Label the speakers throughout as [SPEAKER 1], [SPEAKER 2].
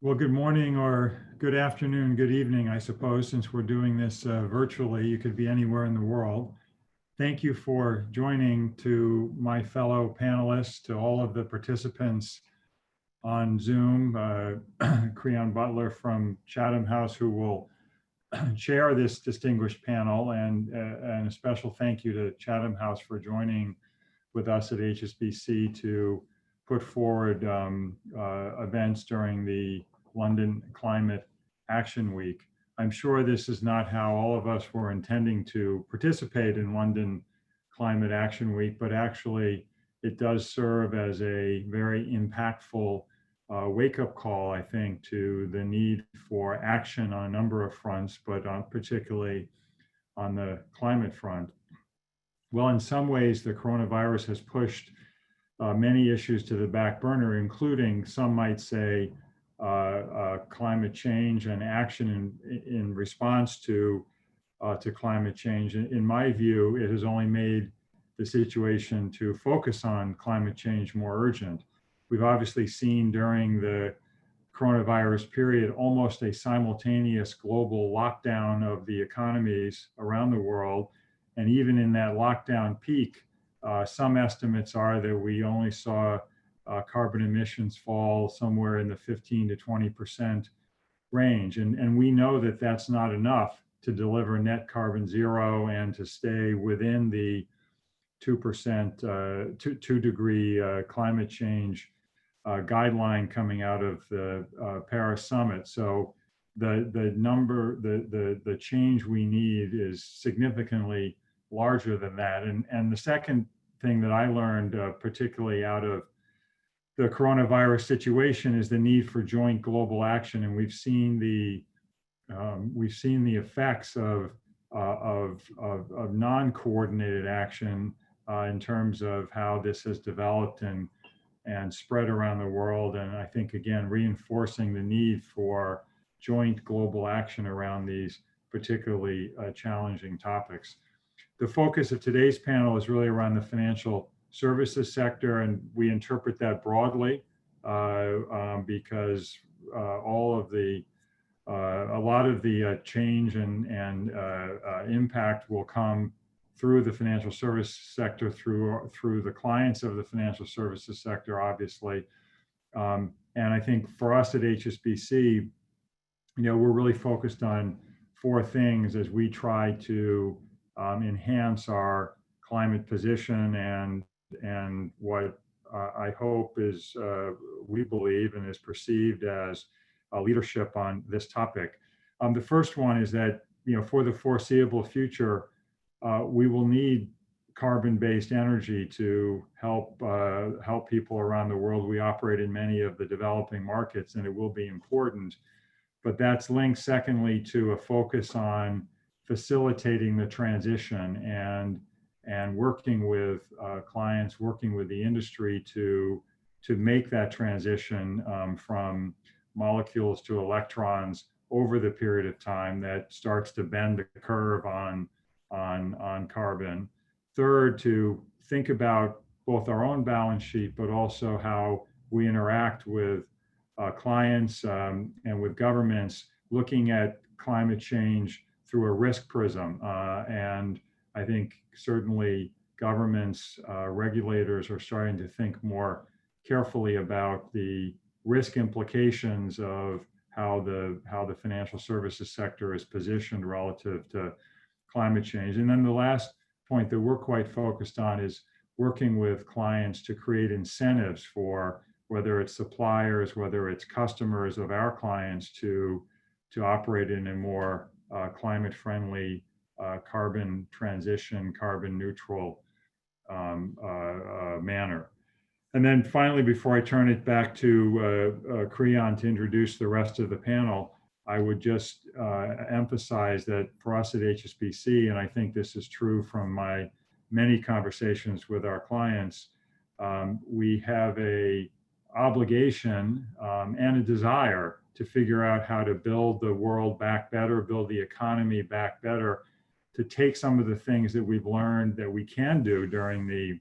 [SPEAKER 1] Well, good morning or good afternoon, good evening, I suppose, since we're doing this virtually. You could be anywhere in the world. Thank you for joining, to my fellow panelists, to all of the participants on Zoom, Creon Butler from Chatham House, who will chair this distinguished panel, and a special thank you to Chatham House for joining with us at HSBC to put forward events during the London Climate Action Week. I'm sure this is not how all of us were intending to participate in London Climate Action Week, but actually it does serve as a very impactful wake-up call, I think, to the need for action on a number of fronts, but particularly on the climate front. Well, in some ways, the coronavirus has pushed many issues to the back burner, including, some might say, climate change and action in response to climate change. In my view, it has only made the situation to focus on climate change more urgent. We've obviously seen during the coronavirus period almost a simultaneous global lockdown of the economies around the world. And even in that lockdown peak, some estimates are that we only saw carbon emissions fall somewhere in the 15 to 20% range. And we know that that's not enough to deliver net carbon zero and to stay within the 2%, 2-degree climate change guideline coming out of the Paris summit. So the change we need is significantly larger than that. And the second thing that I learned, particularly out of the coronavirus situation, is the need for joint global action. And we've seen the effects of non-coordinated action in terms of how this has developed and spread around the world. And I think, again, reinforcing the need for joint global action around these particularly challenging topics. The focus of today's panel is really around the financial services sector, and we interpret that broadly because a lot of the change and impact will come through the financial service sector, through the clients of the financial services sector, obviously. And I think for us at HSBC, we're really focused on four things as we try to enhance our climate position and what I hope is, we believe, and is perceived as leadership on this topic. The first one is that, for the foreseeable future, we will need carbon-based energy to help people around the world. We operate in many of the developing markets, and it will be important. But that's linked, secondly, to a focus on facilitating the transition and working with clients, working with the industry to make that transition from molecules to electrons over the period of time that starts to bend the curve on carbon. Third, to think about both our own balance sheet, but also how we interact with clients and with governments, looking at climate change through a risk prism. And I think certainly governments, regulators are starting to think more carefully about the risk implications of how the financial services sector is positioned relative to climate change. And then the last point that we're quite focused on is working with clients to create incentives for, whether it's suppliers, whether it's customers of our clients, to operate in a more climate-friendly, carbon transition, carbon neutral manner. And then finally, before I turn it back to Creon to introduce the rest of the panel, I would just emphasize that for us at HSBC, and I think this is true from my many conversations with our clients, we have a obligation and a desire to figure out how to build the world back better, build the economy back better, to take some of the things that we've learned that we can do during the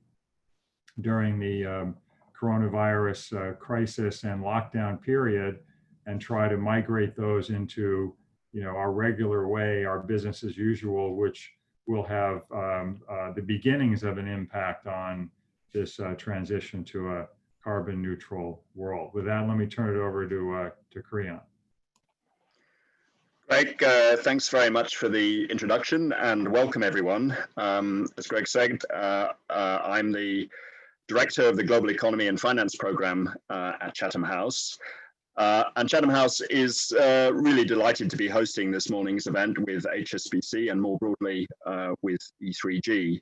[SPEAKER 1] coronavirus crisis and lockdown period, and try to migrate those into, our regular way, our business as usual, which will have the beginnings of an impact on this transition to a carbon neutral world. With that, let me turn it over to Creon.
[SPEAKER 2] Greg, thanks very much for the introduction and welcome everyone. As Greg said, I'm the Director of the Global Economy and Finance Program at Chatham House. And Chatham House is really delighted to be hosting this morning's event with HSBC and more broadly with E3G.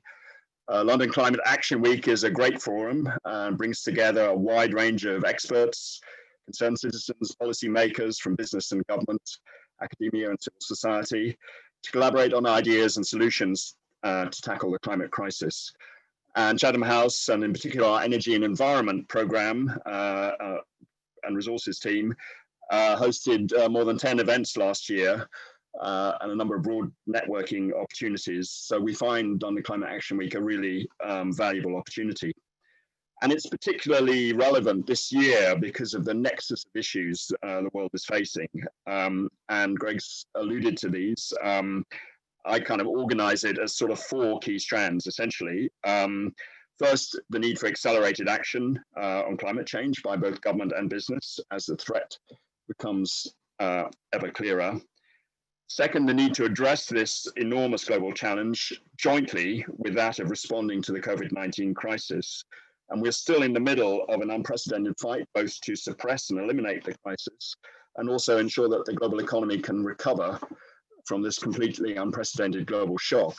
[SPEAKER 2] London Climate Action Week is a great forum and brings together a wide range of experts, concerned citizens, policymakers from business and government, academia and civil society to collaborate on ideas and solutions to tackle the climate crisis. And Chatham House, and in particular our Energy and Environment Program and Resources team, hosted more than 10 events last year and a number of broad networking opportunities. So we find London Climate Action Week a really valuable opportunity. And it's particularly relevant this year because of the nexus of issues the world is facing. And Greg's alluded to these. I kind of organize it as sort of 4 key strands, essentially. First, the need for accelerated action on climate change by both government and business as the threat becomes ever clearer. Second, the need to address this enormous global challenge jointly with that of responding to the COVID-19 crisis. And we're still in the middle of an unprecedented fight, both to suppress and eliminate the crisis, and also ensure that the global economy can recover from this completely unprecedented global shock.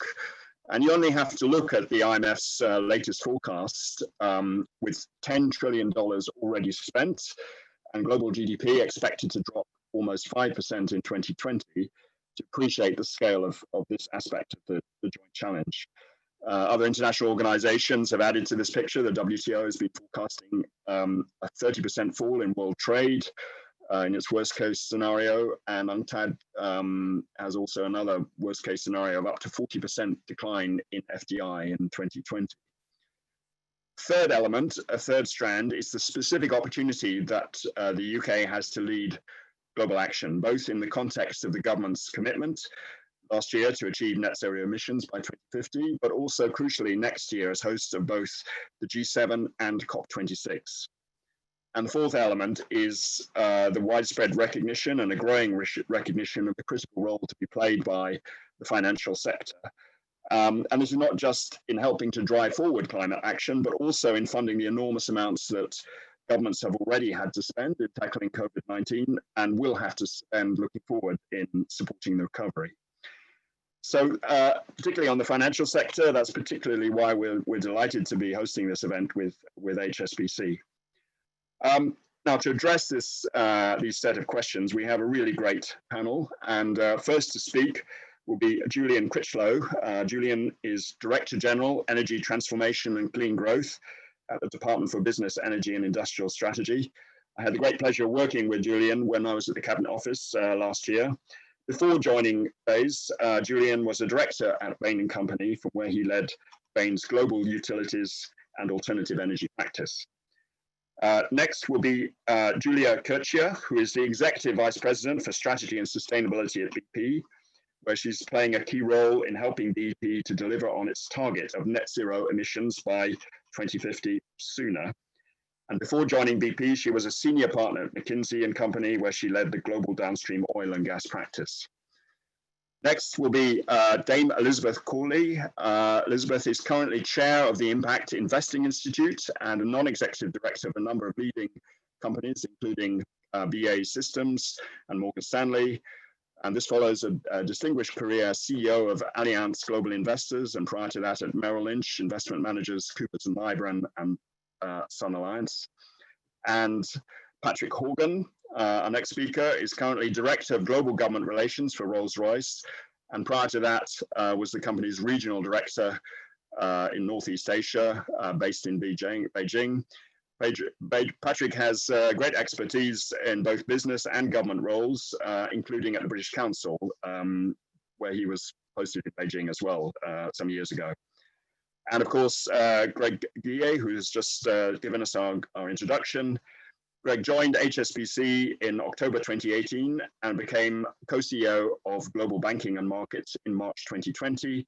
[SPEAKER 2] And you only have to look at the IMF's latest forecast with $10 trillion already spent and global GDP expected to drop almost 5% in 2020 to appreciate the scale of this aspect of the joint challenge. Other international organizations have added to this picture. The WTO has been forecasting a 30% fall in world trade in its worst case scenario, and UNCTAD has also another worst case scenario of up to 40% decline in FDI in 2020. Third element, a third strand, is the specific opportunity that the UK has to lead global action, both in the context of the government's commitment last year to achieve net zero emissions by 2050, but also crucially next year as host of both the G7 and COP26. And the fourth element is the widespread recognition and a growing recognition of the critical role to be played by the financial sector. And this is not just in helping to drive forward climate action, but also in funding the enormous amounts that governments have already had to spend in tackling COVID-19 and will have to spend looking forward in supporting the recovery. So particularly on the financial sector, that's particularly why we're delighted to be hosting this event with HSBC. Now, to address these set of questions, we have a really great panel. And first to speak will be Julian Critchlow. Julian is Director General, Energy Transformation and Clean Growth at the Department for Business, Energy and Industrial Strategy. I had the great pleasure of working with Julian when I was at the Cabinet Office last year. Before joining Bays, Julian was a director at Bain & Company, from where he led Bain's global utilities and alternative energy practice. Next will be Julia Kirchia, who is the Executive Vice President for Strategy and Sustainability at BP, where she's playing a key role in helping BP to deliver on its target of net zero emissions by 2050 sooner. And before joining BP, she was a senior partner at McKinsey & Company, where she led the global downstream oil and gas practice. Next will be Dame Elizabeth Cooley. Elizabeth is currently chair of the Impact Investing Institute and a non-executive director of a number of leading companies, including BAE Systems and Morgan Stanley. And this follows a distinguished career as CEO of Allianz Global Investors, and prior to that at Merrill Lynch Investment Managers, Coopers & Lybrand, and Sun Alliance. And Patrick Horgan, our next speaker, is currently Director of Global Government Relations for Rolls-Royce, and prior to that was the company's Regional Director in Northeast Asia, based in Beijing. Patrick has great expertise in both business and government roles, including at the British Council, where he was posted in Beijing as well some years ago. And of course, Greg Guillet, who has just given us our introduction, Greg joined HSBC in October 2018 and became co-CEO of Global Banking and Markets in March 2020.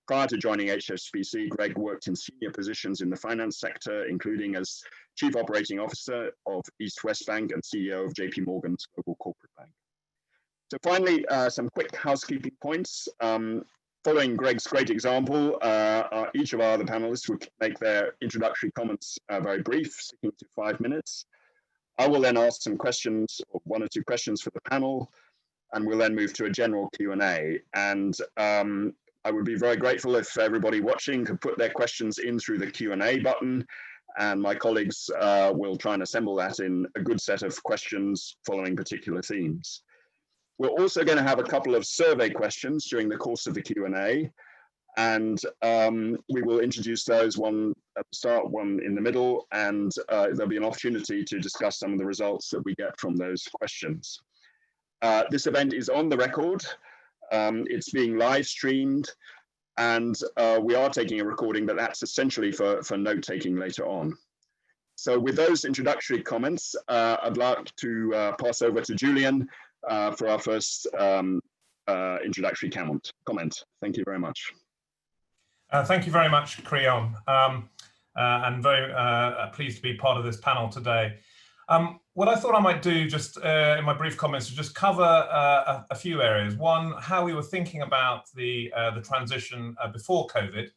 [SPEAKER 2] Prior to joining HSBC, Greg worked in senior positions in the finance sector, including as Chief Operating Officer of East West Bank and CEO of JP Morgan's Global Corporate Bank. So finally, some quick housekeeping points. Following Greg's great example, each of our other panelists will make their introductory comments very brief, sticking to 5 minutes. I will then ask some questions, or 1 or 2 questions for the panel, and we'll then move to a general Q&A. And I would be very grateful if everybody watching could put their questions in through the Q&A button, and my colleagues will try and assemble that in a good set of questions following particular themes. We're also going to have a couple of survey questions during the course of the Q&A, and we will introduce those, one at the start, one in the middle, and there'll be an opportunity to discuss some of the results that we get from those questions. This event is on the record. It's being live streamed, and we are taking a recording, but that's essentially for note-taking later on. So with those introductory comments, I'd like to pass over to Julian for our first introductory comment. Thank you very much.
[SPEAKER 3] Thank you very much, Creon, and very pleased to be part of this panel today. What I thought I might do just in my brief comments is just cover a few areas. One, how we were thinking about the transition before COVID,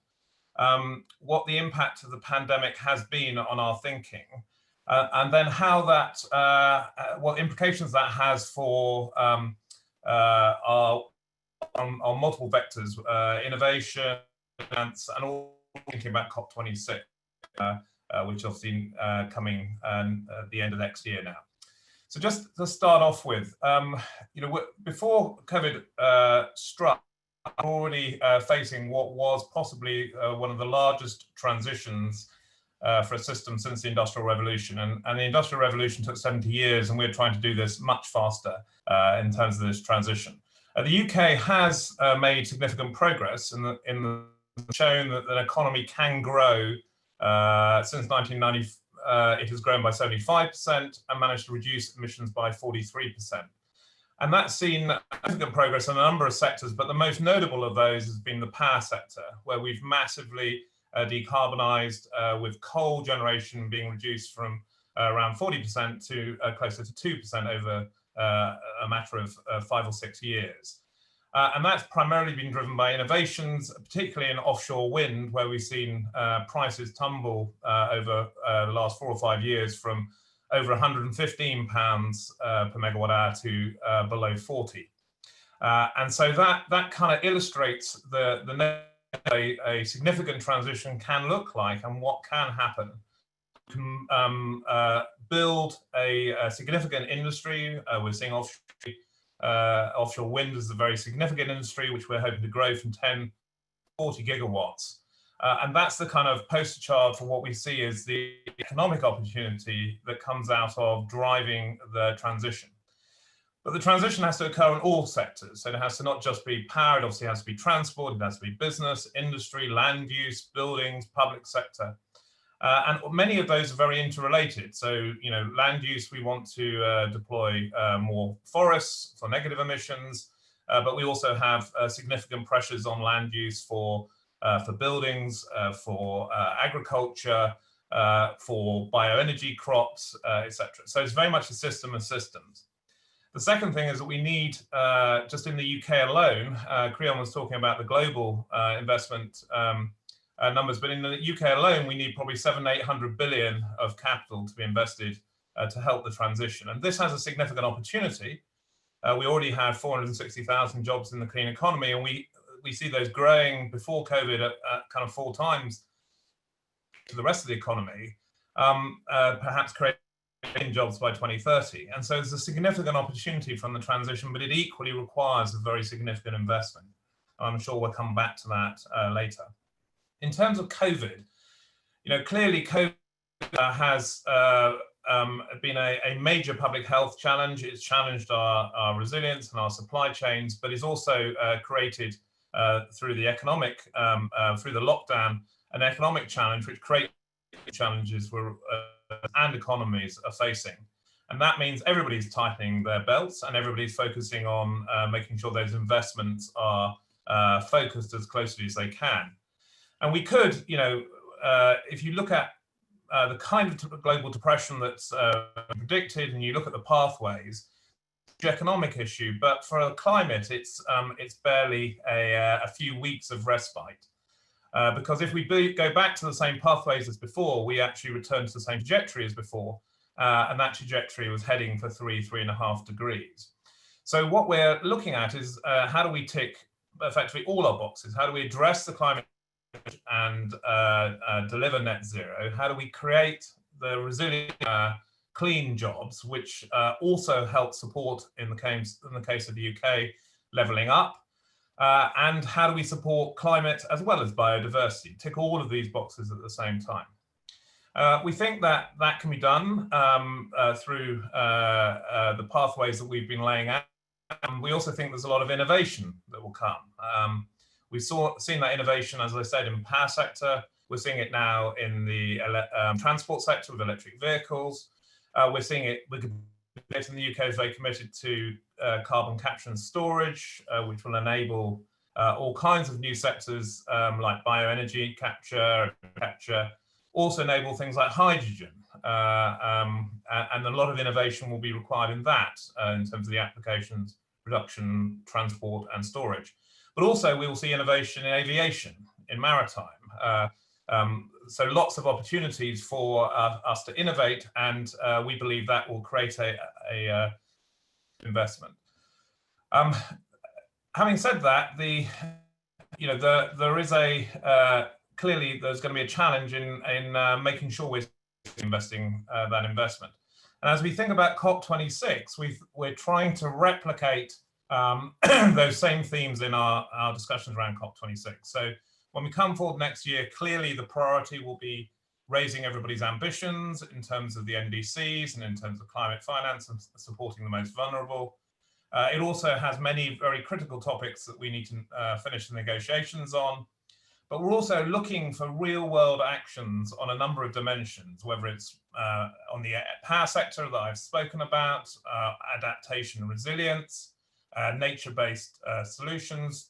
[SPEAKER 3] what the impact of the pandemic has been on our thinking, and then how that, what implications that has for our multiple vectors, innovation, and all thinking about COP26. Which I've seen coming at the end of next year now. So just to start off with, before COVID struck, already facing what was possibly one of the largest transitions for a system since the Industrial Revolution. And the Industrial Revolution took 70 years, and we're trying to do this much faster in terms of this transition. The UK has made significant progress in shown that the economy can grow. Since 1990, it has grown by 75% and managed to reduce emissions by 43%. And that's seen significant progress in a number of sectors, but the most notable of those has been the power sector, where we've massively decarbonised, with coal generation being reduced from around 40% to closer to 2% over a matter of 5 or 6 years. And that's primarily been driven by innovations, particularly in offshore wind, where we've seen prices tumble over the last 4 or 5 years from over £115 per megawatt hour to below 40. And so that kind of illustrates a significant transition can look like and what can happen. Build a significant industry. We're seeing offshore wind is a very significant industry, which we're hoping to grow from 10 to 40 gigawatts. And that's the kind of poster child for what we see as the economic opportunity that comes out of driving the transition. But the transition has to occur in all sectors. So it has to not just be power, it obviously has to be transport, it has to be business, industry, land use, buildings, public sector. And many of those are very interrelated. So, land use, we want to deploy more forests for negative emissions, but we also have significant pressures on land use for buildings, for agriculture, for bioenergy crops, etc. So it's very much a system of systems. The second thing is that we need, just in the UK alone, Creon was talking about the global investment numbers, but in the UK alone, we need probably 700 to 800 billion of capital to be invested to help the transition. And this has a significant opportunity. We already have 460,000 jobs in the clean economy, and we see those growing before COVID at kind of 4 times to the rest of the economy, perhaps creating jobs by 2030. And so there's a significant opportunity from the transition, but it equally requires a very significant investment. I'm sure we'll come back to that later. In terms of COVID, clearly COVID has been a major public health challenge. It's challenged our resilience and our supply chains, but it's also created through the economic, through the lockdown, an economic challenge which creates challenges and economies are facing. And that means everybody's tightening their belts and everybody's focusing on making sure those investments are focused as closely as they can. And we could, if you look at the kind of global depression that's predicted, and you look at the pathways, it's an economic issue, but for a climate, it's barely a few weeks of respite. Because if we go back to the same pathways as before, we actually return to the same trajectory as before, and that trajectory was heading for 3.5 degrees. So what we're looking at is how do we tick effectively all our boxes? How do we address the climate and deliver net zero? How do we create the resilient, clean jobs, which also help support, in the case of the UK, levelling up? And how do we support climate as well as biodiversity? Tick all of these boxes at the same time. We think that that can be done through the pathways that we've been laying out. And we also think there's a lot of innovation that will come. We've seen that innovation, as I said, in the power sector. We're seeing it now in the transport sector with electric vehicles. We're seeing it, in the UK is very committed to carbon capture and storage, which will enable all kinds of new sectors like bioenergy capture, also enable things like hydrogen. And a lot of innovation will be required in that in terms of the applications, production, transport and storage. But also we will see innovation in aviation, in maritime. So lots of opportunities for us to innovate, and we believe that will create a investment. Having said that, there is clearly there's going to be a challenge in making sure we're investing that investment. And as we think about COP26, we're trying to replicate those same themes in our discussions around COP26. So when we come forward next year, clearly the priority will be raising everybody's ambitions in terms of the NDCs and in terms of climate finance and supporting the most vulnerable. It also has many very critical topics that we need to finish the negotiations on. But we're also looking for real world actions on a number of dimensions, whether it's on the power sector that I've spoken about, adaptation and resilience, nature-based solutions,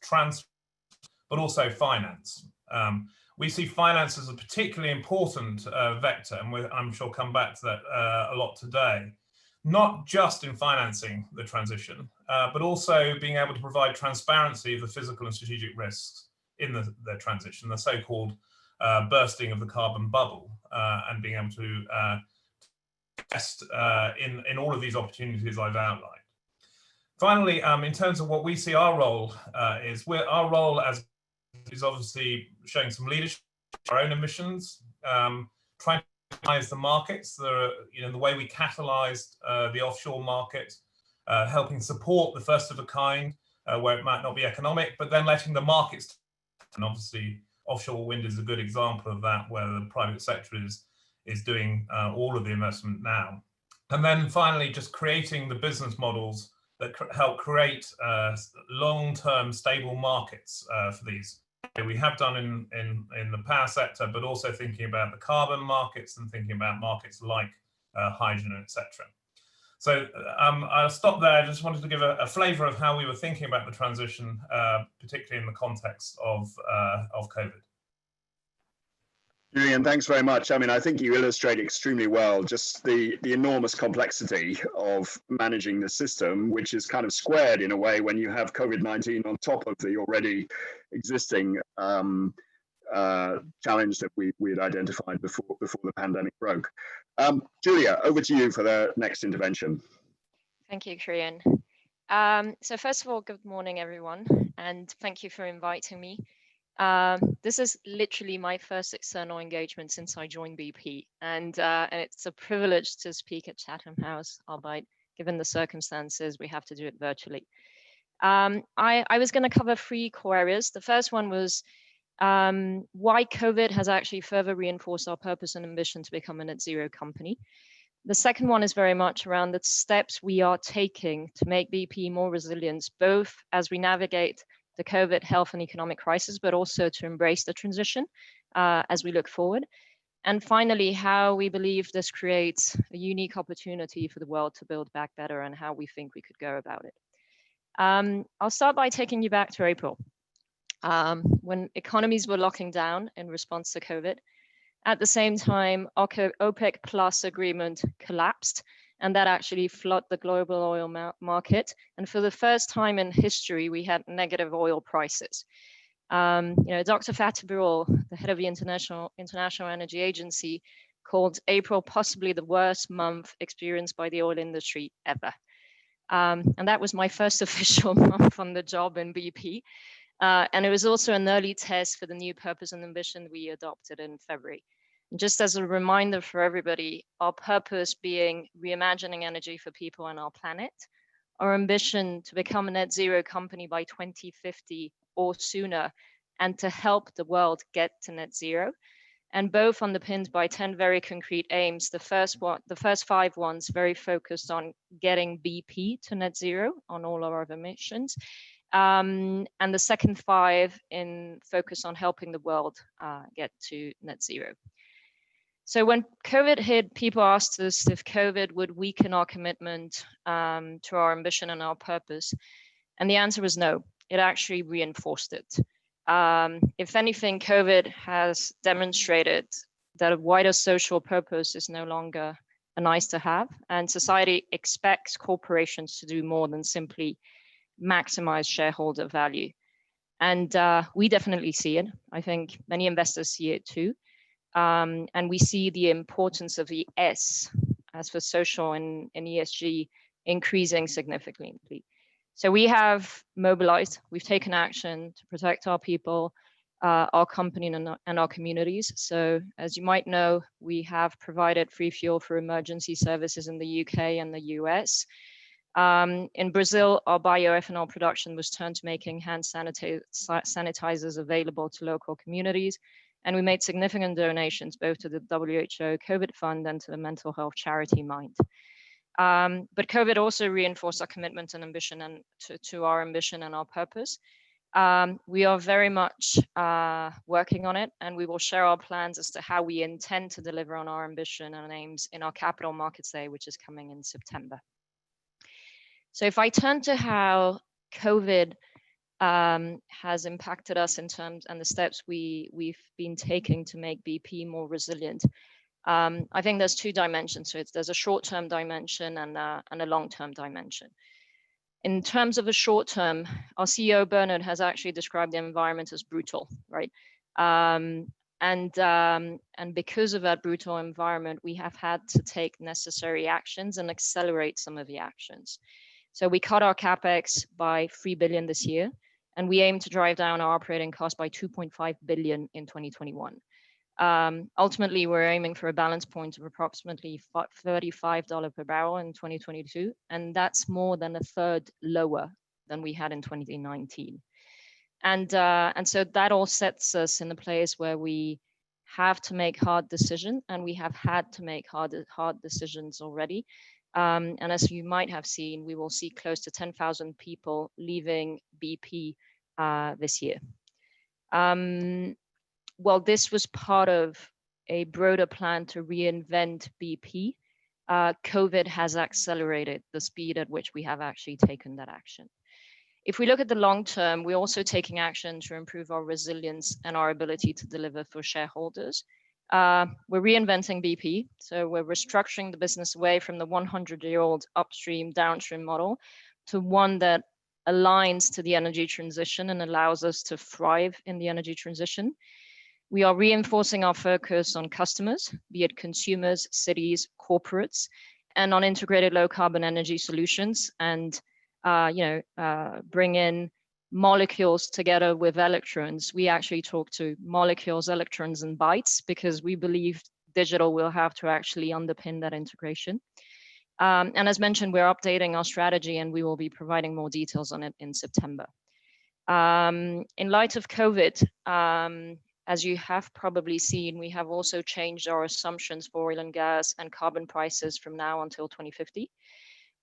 [SPEAKER 3] but also finance. We see finance as a particularly important vector, and I'm sure come back to that a lot today, not just in financing the transition, but also being able to provide transparency of the physical and strategic risks in the transition, the so-called bursting of the carbon bubble, and being able to test in all of these opportunities I've outlined. Finally, in terms of what we see our role our role is obviously showing some leadership, our own emissions, trying to catalyze the markets, the way we catalyzed the offshore market, helping support the first of a kind, where it might not be economic, but then letting the markets. And obviously, offshore wind is a good example of that, where the private sector is doing all of the investment now. And then finally, just creating the business models that help create long-term stable markets for these. We have done in the power sector, but also thinking about the carbon markets and thinking about markets like hydrogen, etc. So I'll stop there. I just wanted to give a flavour of how we were thinking about the transition, particularly in the context of COVID.
[SPEAKER 2] Julian, thanks very much. I mean, I think you illustrate extremely well just the enormous complexity of managing the system, which is kind of squared in a way when you have COVID-19 on top of the already existing challenge that we had identified before the pandemic broke. Julia, over to you for the next intervention.
[SPEAKER 4] Thank you, Kriyan. So first of all, good morning, everyone, and thank you for inviting me. This is literally my first external engagement since I joined BP, and it's a privilege to speak at Chatham House, albeit given the circumstances, we have to do it virtually. I was going to cover 3 core areas. The first one was why COVID has actually further reinforced our purpose and ambition to become a net zero company. The second one is very much around the steps we are taking to make BP more resilient, both as we navigate the COVID health and economic crisis, but also to embrace the transition as we look forward. And finally, how we believe this creates a unique opportunity for the world to build back better and how we think we could go about it. I'll start by taking you back to April, when economies were locking down in response to COVID. At the same time, OPEC Plus agreement collapsed, and that actually flooded the global oil market. And for the first time in history, we had negative oil prices. Dr. Fatih Birol, the head of the International Energy Agency, called April possibly the worst month experienced by the oil industry ever. And that was my first official month on the job in BP. And it was also an early test for the new purpose and ambition we adopted in February. And just as a reminder for everybody, our purpose being reimagining energy for people and our planet, our ambition to become a net zero company by 2050 or sooner, and to help the world get to net zero, and both underpinned by 10 very concrete aims. The first 5 ones very focused on getting BP to net zero on all of our emissions. And the second 5 in focus on helping the world get to net zero. So when COVID hit, people asked us if COVID would weaken our commitment to our ambition and our purpose. And the answer was no, it actually reinforced it. If anything, COVID has demonstrated that a wider social purpose is no longer a nice to have, and society expects corporations to do more than simply maximize shareholder value. And we definitely see it. I think many investors see it too. And we see the importance of the S, as for social and ESG, increasing significantly. So we have mobilized, we've taken action to protect our people, our company and our communities. So as you might know, we have provided free fuel for emergency services in the UK and the US. In Brazil, our bioethanol production was turned to making hand sanitizers available to local communities. And we made significant donations both to the WHO COVID Fund and to the mental health charity Mind. But COVID also reinforced our commitment and ambition and to our ambition and our purpose. We are very much working on it, and we will share our plans as to how we intend to deliver on our ambition and aims in our Capital Markets Day, which is coming in September. So if I turn to how COVID has impacted us in terms and the steps we've been taking to make BP more resilient, I think there's 2 dimensions to it. There's a short-term dimension and a long-term dimension. In terms of the short term, our CEO Bernard has actually described the environment as brutal, right? And because of that brutal environment, we have had to take necessary actions and accelerate some of the actions. So we cut our CapEx by 3 billion this year, and we aim to drive down our operating costs by 2.5 billion in 2021. Ultimately, we're aiming for a balance point of approximately $35 per barrel in 2022, and that's more than a third lower than we had in 2019. And so that all sets us in a place where we have to make hard decisions, and we have had to make hard decisions already. And as you might have seen, we will see close to 10,000 people leaving BP this year. Well, this was part of a broader plan to reinvent BP. COVID has accelerated the speed at which we have actually taken that action. If we look at the long term, we're also taking action to improve our resilience and our ability to deliver for shareholders. We're reinventing BP. So we're restructuring the business away from the 100-year-old upstream downstream model to one that aligns to the energy transition and allows us to thrive in the energy transition. We are reinforcing our focus on customers, be it consumers, cities, corporates, and on integrated low carbon energy solutions, and bring in molecules together with electrons. We actually talk to molecules, electrons, and bytes because we believe digital will have to actually underpin that integration. And as mentioned, we're updating our strategy, and we will be providing more details on it in September. In light of COVID, as you have probably seen, we have also changed our assumptions for oil and gas and carbon prices from now until 2050.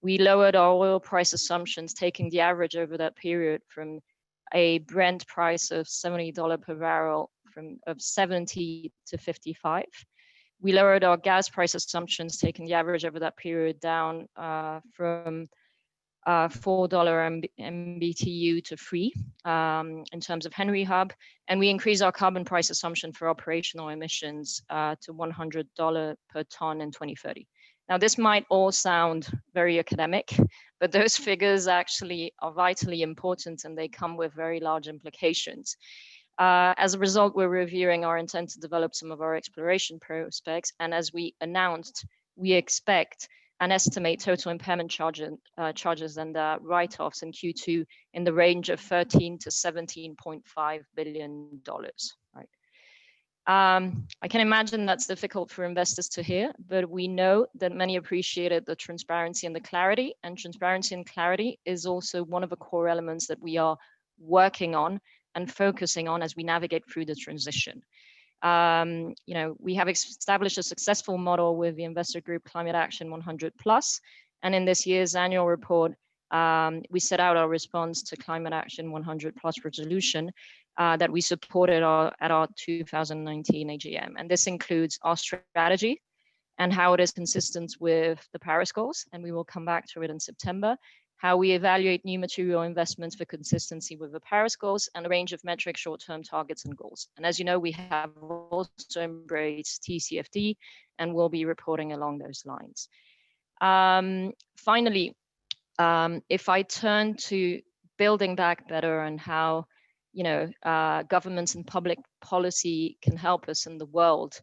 [SPEAKER 4] We lowered our oil price assumptions, taking the average over that period from a Brent price of $70 per barrel of 70 to 55. We lowered our gas price assumptions, taking the average over that period down from $4 MBTU to 3 in terms of Henry Hub, and we increased our carbon price assumption for operational emissions to $100 per ton in 2030. Now, this might all sound very academic, but those figures actually are vitally important and they come with very large implications. As a result, we're reviewing our intent to develop some of our exploration prospects, and as we announced, we expect and estimate total impairment charges and write-offs in Q2 in the range of $13 to $17.5 billion. Right? I can imagine that's difficult for investors to hear, but we know that many appreciated the transparency and the clarity, and transparency and clarity is also one of the core elements that we are working on and focusing on as we navigate through the transition. We have established a successful model with the investor group Climate Action 100+, and in this year's annual report, we set out our response to Climate Action 100+ resolution that we supported at our 2019 AGM. And this includes our strategy and how it is consistent with the Paris goals, and we will come back to it in September, how we evaluate new material investments for consistency with the Paris goals, and a range of metric short-term targets and goals. And as you know, we have also embraced TCFD and will be reporting along those lines. Finally, if I turn to building back better and how governments and public policy can help us in the world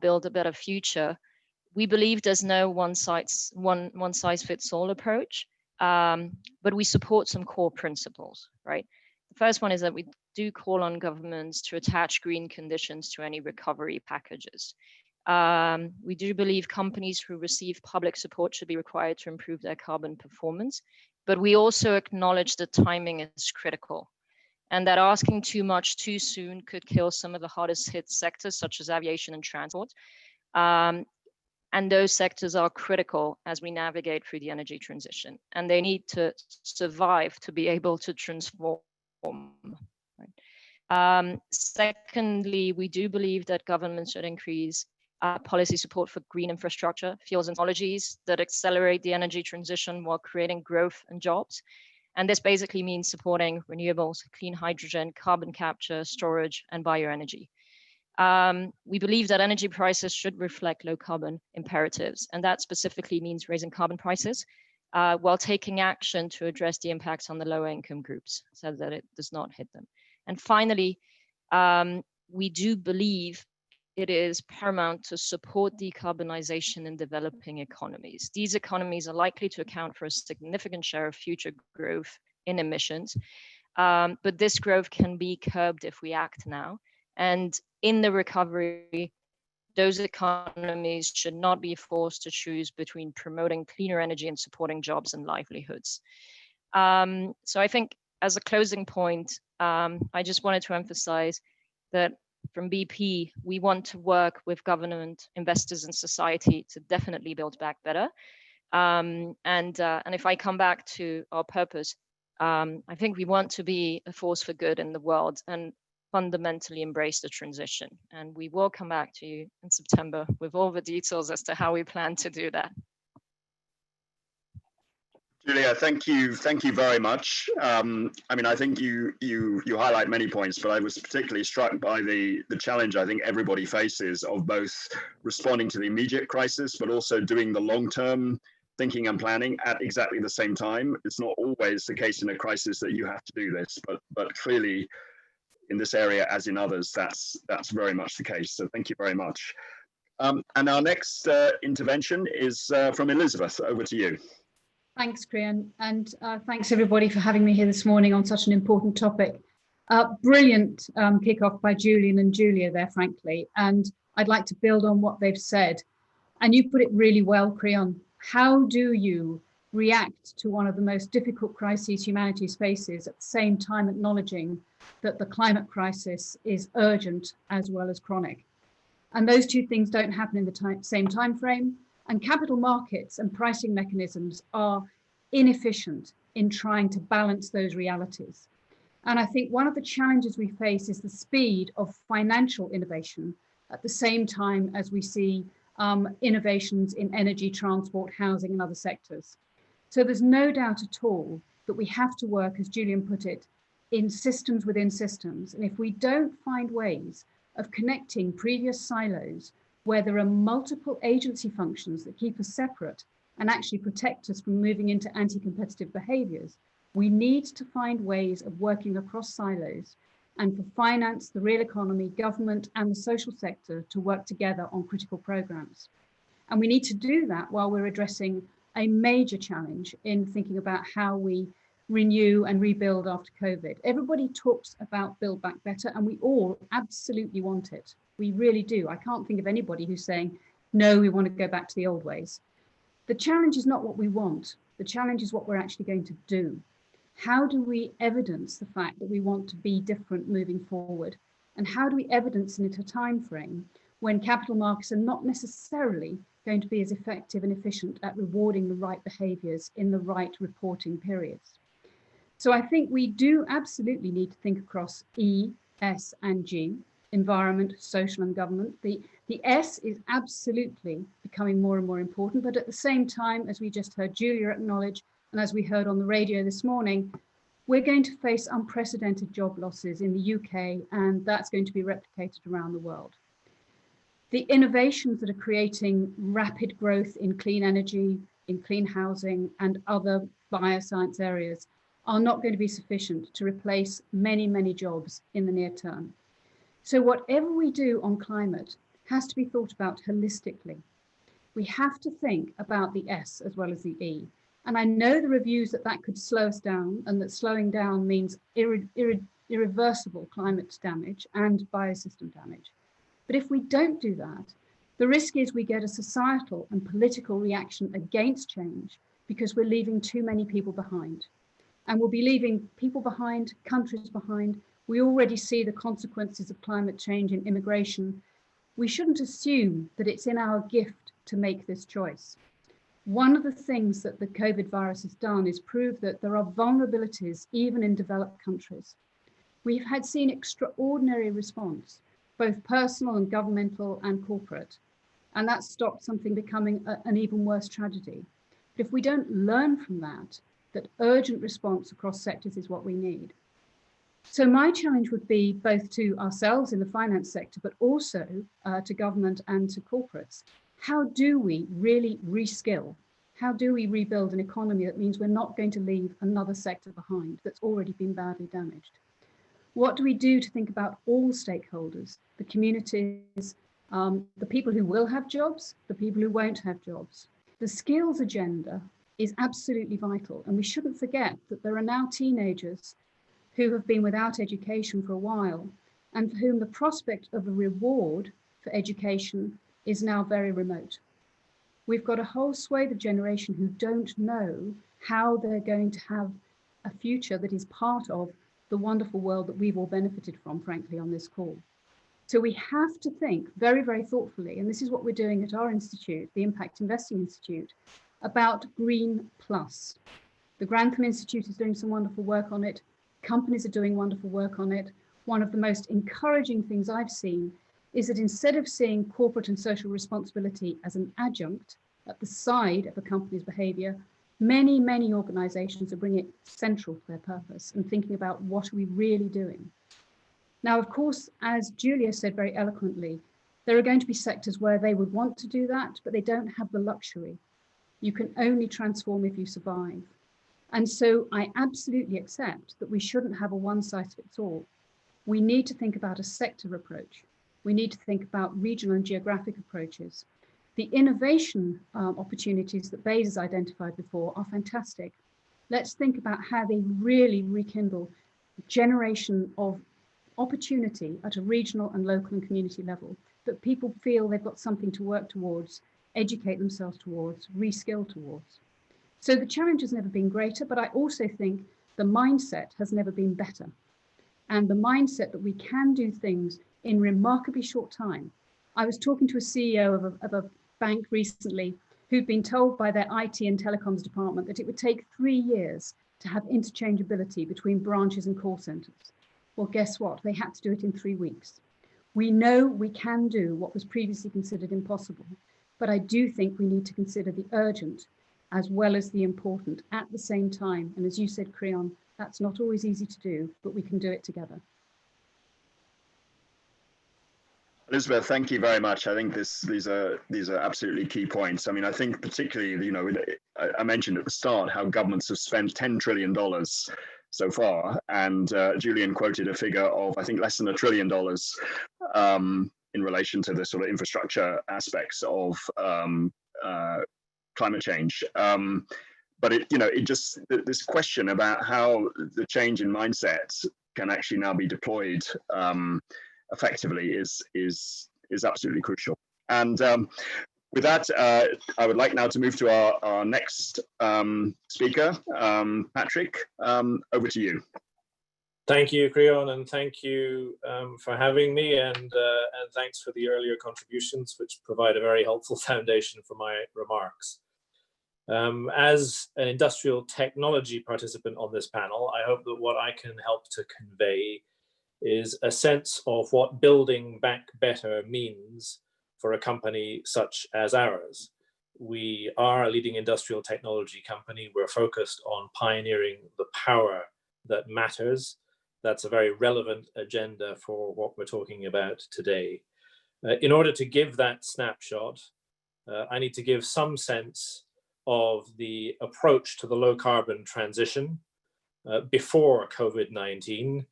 [SPEAKER 4] build a better future, we believe there's no one size fits all approach. But we support some core principles, right? The first one is that we do call on governments to attach green conditions to any recovery packages. We do believe companies who receive public support should be required to improve their carbon performance, but we also acknowledge that timing is critical and that asking too much too soon could kill some of the hardest hit sectors such as aviation and transport. And those sectors are critical as we navigate through the energy transition, and they need to survive to be able to transform. Right? Secondly, we do believe that governments should increase policy support for green infrastructure, fuels and technologies that accelerate the energy transition while creating growth and jobs. And this basically means supporting renewables, clean hydrogen, carbon capture, storage, and bioenergy. We believe that energy prices should reflect low carbon imperatives, and that specifically means raising carbon prices while taking action to address the impacts on the lower income groups so that it does not hit them. And finally, we do believe it is paramount to support decarbonization in developing economies. These economies are likely to account for a significant share of future growth in emissions, but this growth can be curbed if we act now. And in the recovery, those economies should not be forced to choose between promoting cleaner energy and supporting jobs and livelihoods. So I think as a closing point, I just wanted to emphasize that from BP, we want to work with government, investors, and society to definitely build back better. And if I come back to our purpose, I think we want to be a force for good in the world and fundamentally embrace the transition. And we will come back to you in September with all the details as to how we plan to do that.
[SPEAKER 2] Julia, thank you very much. I mean, I think you highlight many points, but I was particularly struck by the challenge I think everybody faces of both responding to the immediate crisis, but also doing the long-term thinking and planning at exactly the same time. It's not always the case in a crisis that you have to do this, but clearly in this area, as in others, that's very much the case. So thank you very much. And our next intervention is from Elizabeth. Over to you.
[SPEAKER 5] Thanks, Krian, and thanks everybody for having me here this morning on such an important topic. Brilliant kickoff by Julian and Julia there, frankly, and I'd like to build on what they've said. And you put it really well, Krian. How do you react to one of the most difficult crises humanity faces at the same time acknowledging that the climate crisis is urgent as well as chronic? And those two things don't happen in the same time frame. And capital markets and pricing mechanisms are inefficient in trying to balance those realities. And I think one of the challenges we face is the speed of financial innovation at the same time as we see innovations in energy, transport, housing and other sectors. So there's no doubt at all that we have to work, as Julian put it, in systems within systems. And if we don't find ways of connecting previous silos where there are multiple agency functions that keep us separate and actually protect us from moving into anti-competitive behaviors, we need to find ways of working across silos and for finance, the real economy, government and the social sector to work together on critical programs. And we need to do that while we're addressing a major challenge in thinking about how we renew and rebuild after COVID. Everybody talks about Build Back Better and we all absolutely want it. We really do. I can't think of anybody who's saying, no, we want to go back to the old ways. The challenge is not what we want. The challenge is what we're actually going to do. How do we evidence the fact that we want to be different moving forward? And how do we evidence in a time frame when capital markets are not necessarily going to be as effective and efficient at rewarding the right behaviors in the right reporting periods? So I think we do absolutely need to think across E, S and G, environment, social and government. The S is absolutely becoming more and more important, but at the same time, as we just heard Julia acknowledge, and as we heard on the radio this morning, we're going to face unprecedented job losses in the UK, and that's going to be replicated around the world. The innovations that are creating rapid growth in clean energy, in clean housing, and other bioscience areas are not going to be sufficient to replace many, many jobs in the near term. So whatever we do on climate has to be thought about holistically. We have to think about the S as well as the E. And I know there are views that that could slow us down and that slowing down means irreversible climate damage and biosystem damage. But if we don't do that, the risk is we get a societal and political reaction against change because we're leaving too many people behind. And we'll be leaving people behind, countries behind. We already see the consequences of climate change in immigration. We shouldn't assume that it's in our gift to make this choice. One of the things that the COVID virus has done is prove that there are vulnerabilities even in developed countries. We've seen extraordinary response, both personal and governmental and corporate, and that stopped something becoming an even worse tragedy. But if we don't learn from that urgent response across sectors is what we need. So my challenge would be both to ourselves in the finance sector, but also to government and to corporates. How do we really reskill? How do we rebuild an economy that means we're not going to leave another sector behind that's already been badly damaged? What do we do to think about all stakeholders, the communities, the people who will have jobs, the people who won't have jobs? The skills agenda is absolutely vital. And we shouldn't forget that there are now teenagers who have been without education for a while and for whom the prospect of a reward for education is now very remote. We've got a whole swathe of generation who don't know how they're going to have a future that is part of the wonderful world that we've all benefited from, frankly, on this call. So we have to think very, very thoughtfully, and this is what we're doing at our institute, the Impact Investing Institute, about Green Plus. The Grantham Institute is doing some wonderful work on it. Companies are doing wonderful work on it. One of the most encouraging things I've seen is that instead of seeing corporate and social responsibility as an adjunct at the side of a company's behavior, many, many organizations are bringing it central to their purpose and thinking about what are we really doing. Now, of course, as Julia said very eloquently, there are going to be sectors where they would want to do that, but they don't have the luxury. You can only transform if you survive. And so I absolutely accept that we shouldn't have a one-size-fits-all. We need to think about a sector approach. We need to think about regional and geographic approaches. The innovation opportunities that Bays has identified before are fantastic. Let's think about how they really rekindle generation of opportunity at a regional and local and community level, that people feel they've got something to work towards, educate themselves towards, reskill towards. So the challenge has never been greater, but I also think the mindset has never been better. And the mindset that we can do things in remarkably short time. I was talking to a CEO of a bank recently who'd been told by their IT and telecoms department that it would take 3 years to have interchangeability between branches and call centers. Well, guess what? They had to do it in 3 weeks. We know we can do what was previously considered impossible, but I do think we need to consider the urgent as well as the important at the same time. And as you said, Creon, that's not always easy to do, but we can do it together.
[SPEAKER 2] Elizabeth, thank you very much. I think these are absolutely key points. I mean, I think particularly, you know, I mentioned at the start how governments have spent $10 trillion so far, and Julian quoted a figure of, I think, less than $1 trillion in relation to the sort of infrastructure aspects of climate change. But this question about how the change in mindset can actually now be deployed effectively is absolutely crucial. And with that, I would like now to move to our next speaker, Patrick. Over to you.
[SPEAKER 6] Thank you, Creon, and thank you for having me, and thanks for the earlier contributions, which provide a very helpful foundation for my remarks. As an industrial technology participant on this panel, I hope that what I can help to convey is a sense of what building back better means for a company such as ours. We are a leading industrial technology company. We're focused on pioneering the power that matters. That's a very relevant agenda for what we're talking about today. In order to give that snapshot, I need to give some sense of the approach to the low carbon transition before COVID-19,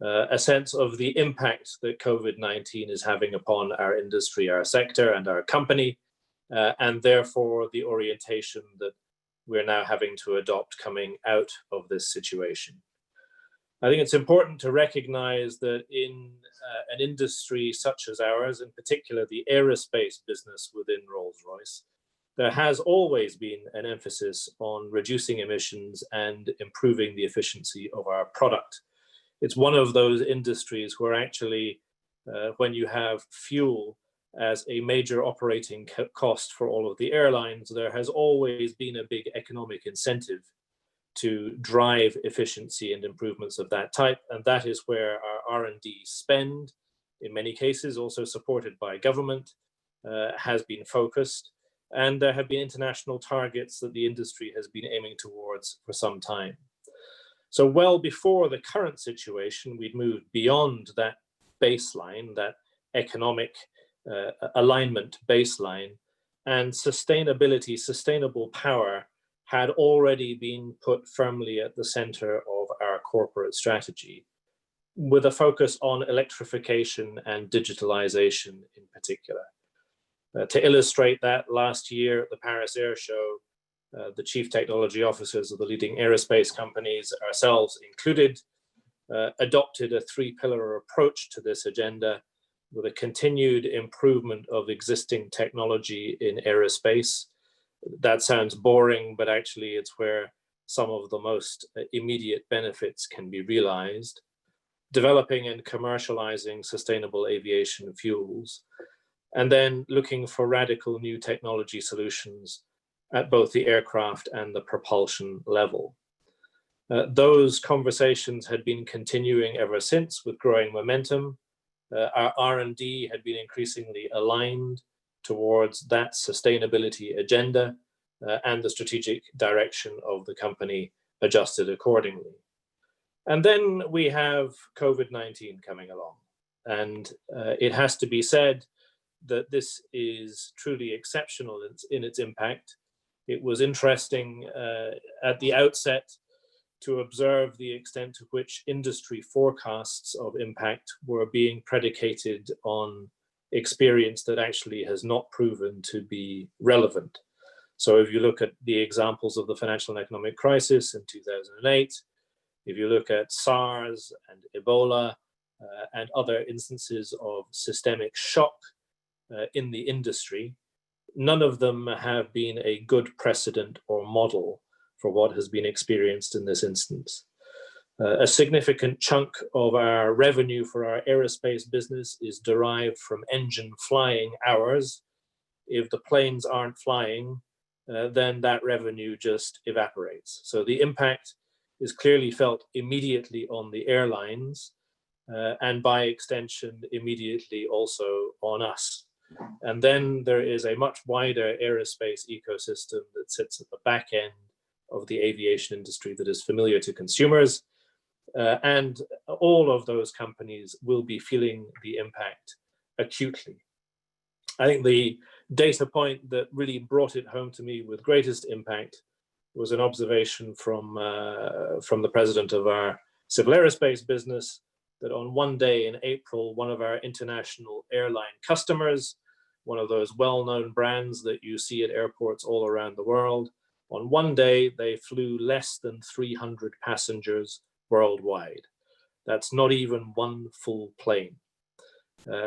[SPEAKER 6] a sense of the impact that COVID-19 is having upon our industry, our sector, and our company, and therefore the orientation that we're now having to adopt coming out of this situation. I think it's important to recognize that in an industry such as ours, in particular the aerospace business within Rolls-Royce, there has always been an emphasis on reducing emissions and improving the efficiency of our product. It's one of those industries where actually, when you have fuel as a major operating cost for all of the airlines, there has always been a big economic incentive to drive efficiency and improvements of that type. And that is where our R&D spend, in many cases also supported by government, has been focused. And there have been international targets that the industry has been aiming towards for some time. So well before the current situation, we'd moved beyond that baseline, that economic alignment baseline, and sustainability, sustainable power had already been put firmly at the center of our corporate strategy, with a focus on electrification and digitalization in particular. To illustrate that, last year at the Paris Air Show, the chief technology officers of the leading aerospace companies, ourselves included, adopted a three-pillar approach to this agenda with a continued improvement of existing technology in aerospace. That sounds boring, but actually it's where some of the most immediate benefits can be realized. Developing and commercializing sustainable aviation fuels, and then looking for radical new technology solutions at both the aircraft and the propulsion level. Those conversations had been continuing ever since with growing momentum. Our R&D had been increasingly aligned towards that sustainability agenda, and the strategic direction of the company adjusted accordingly. And then we have COVID-19 coming along. And it has to be said that this is truly exceptional in its impact. It was interesting at the outset to observe the extent to which industry forecasts of impact were being predicated on experience that actually has not proven to be relevant. So if you look at the examples of the financial and economic crisis in 2008, if you look at SARS and Ebola and other instances of systemic shock in the industry, none of them have been a good precedent or model for what has been experienced in this instance. A significant chunk of our revenue for our aerospace business is derived from engine flying hours. If the planes aren't flying, then that revenue just evaporates. So the impact is clearly felt immediately on the airlines, and by extension, immediately also on us. And then there is a much wider aerospace ecosystem that sits at the back end of the aviation industry that is familiar to consumers. And all of those companies will be feeling the impact acutely. I think the data point that really brought it home to me with greatest impact was an observation from the president of our civil aerospace business, that on one day in April, one of our international airline customers, one of those well-known brands that you see at airports all around the world, on one day they flew less than 300 passengers worldwide. That's not even one full plane.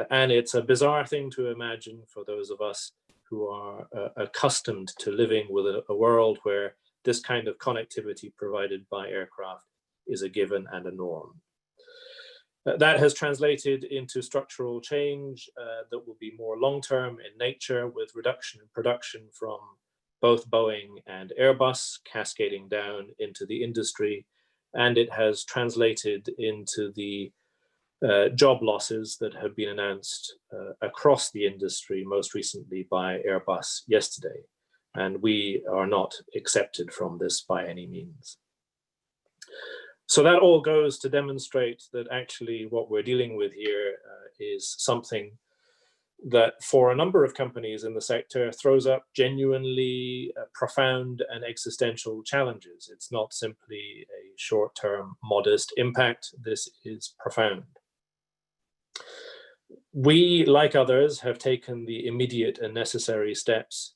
[SPEAKER 6] And it's a bizarre thing to imagine for those of us who are accustomed to living with a world where this kind of connectivity provided by aircraft is a given and a norm. That has translated into structural change that will be more long-term in nature, with reduction in production from both Boeing and Airbus cascading down into the industry. And it has translated into the job losses that have been announced across the industry, most recently by Airbus yesterday. And we are not accepted from this by any means. So that all goes to demonstrate that actually what we're dealing with here is something that for a number of companies in the sector throws up genuinely profound and existential challenges. It's not simply a short-term modest impact. This is profound. We, like others, have taken the immediate and necessary steps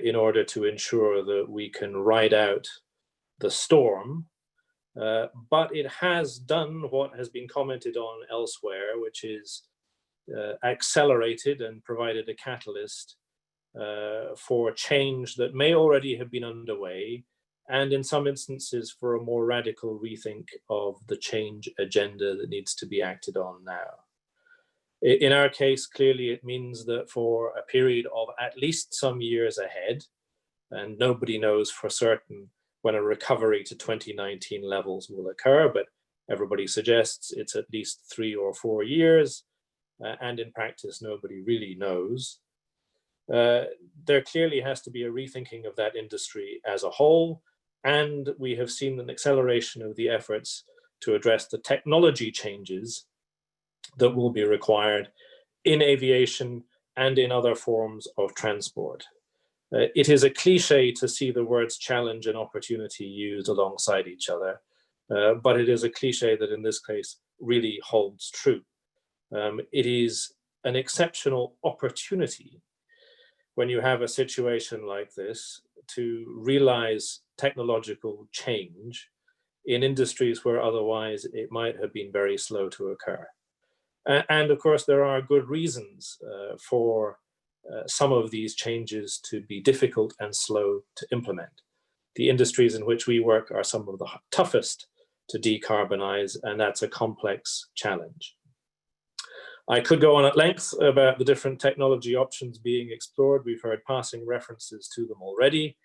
[SPEAKER 6] in order to ensure that we can ride out the storm. But it has done what has been commented on elsewhere, which is accelerated and provided a catalyst for change that may already have been underway, and in some instances for a more radical rethink of the change agenda that needs to be acted on now. In our case, clearly it means that for a period of at least some years ahead, and nobody knows for certain when a recovery to 2019 levels will occur, but everybody suggests it's at least 3 or 4 years, and in practice, nobody really knows. There clearly has to be a rethinking of that industry as a whole, and we have seen an acceleration of the efforts to address the technology changes that will be required in aviation and in other forms of transport. It is a cliche to see the words challenge and opportunity used alongside each other, but it is a cliche that in this case really holds true. It is an exceptional opportunity when you have a situation like this to realize technological change in industries where otherwise it might have been very slow to occur. And of course, there are good reasons for some of these changes to be difficult and slow to implement. The industries in which we work are some of the toughest to decarbonize, and that's a complex challenge. I could go on at length about the different technology options being explored. We've heard passing references to them already.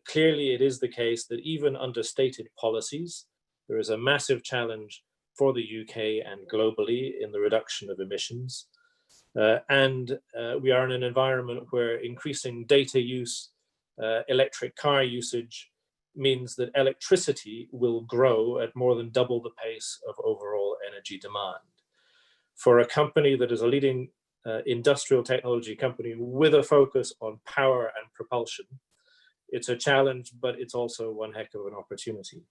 [SPEAKER 6] Clearly, it is the case that even under stated policies, there is a massive challenge for the UK and globally in the reduction of emissions. And we are in an environment where increasing data use, electric car usage means that electricity will grow at more than double the pace of overall energy demand. For a company that is a leading industrial technology company with a focus on power and propulsion, it's a challenge, but it's also one heck of an opportunity.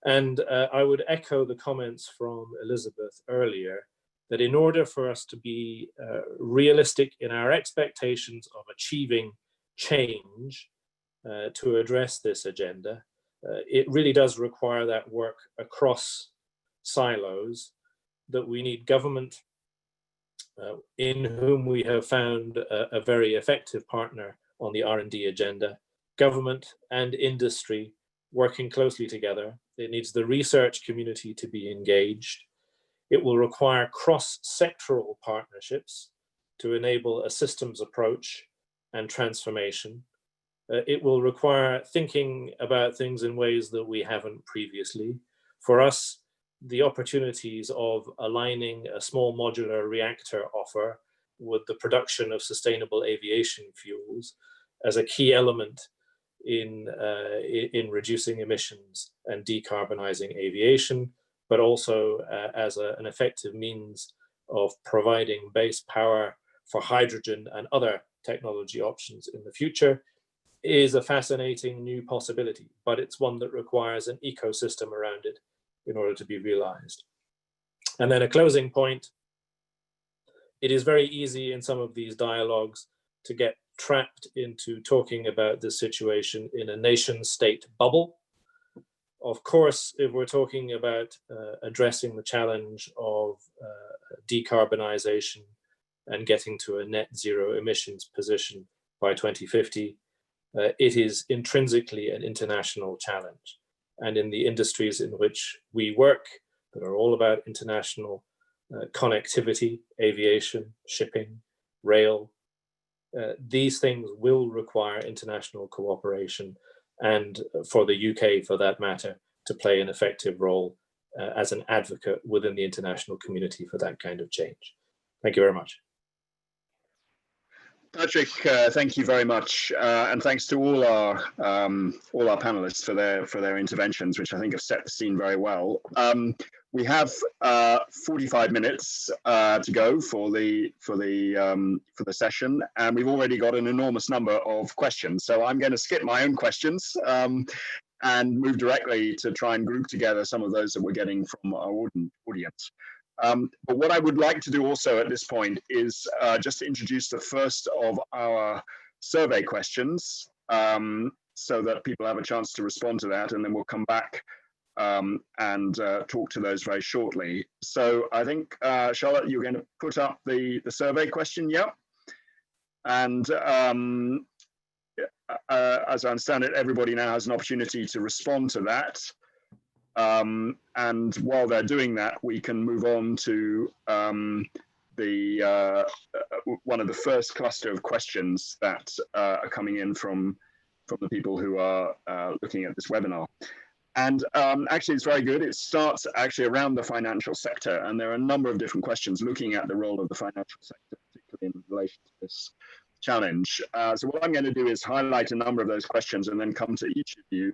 [SPEAKER 6] And I would echo the comments from Elizabeth earlier, that in order for us to be realistic in our expectations of achieving change to address this agenda, it really does require that work across silos, that we need government, in whom we have found a very effective partner on the R&D agenda, government and industry working closely together. It needs the research community to be engaged. It will require cross-sectoral partnerships to enable a systems approach and transformation. It will require thinking about things in ways that we haven't previously. For us, the opportunities of aligning a small modular reactor offer with the production of sustainable aviation fuels as a key element in reducing emissions and decarbonizing aviation, but also as an effective means of providing base power for hydrogen and other technology options in the future, is a fascinating new possibility, but it's one that requires an ecosystem around it in order to be realized. And then a closing point: it is very easy in some of these dialogues to get trapped into talking about this situation in a nation state bubble. Of course, if we're talking about addressing the challenge of decarbonization and getting to a net zero emissions position by 2050, it is intrinsically an international challenge. And in the industries in which we work, that are all about international connectivity, aviation, shipping, rail, these things will require international cooperation, and for the UK, for that matter, to play an effective role as an advocate within the international community for that kind of change. Thank you very much.
[SPEAKER 2] Patrick, thank you very much, and thanks to all our panelists for their interventions, which I think have set the scene very well. We have 45 minutes to go for the session, and we've already got an enormous number of questions. So I'm going to skip my own questions and move directly to try and group together some of those that we're getting from our audience. But what I would like to do also at this point is just to introduce the first of our survey questions so that people have a chance to respond to that, and then we'll come back and talk to those very shortly. So I think, Charlotte, you're going to put up the survey question, yeah? And as I understand it, everybody now has an opportunity to respond to that. And while they're doing that, we can move on to one of the first cluster of questions that are coming in from the people who are looking at this webinar. And actually, it's very good. It starts actually around the financial sector, and there are a number of different questions looking at the role of the financial sector, particularly in relation to this challenge. So what I'm going to do is highlight a number of those questions and then come to each of you.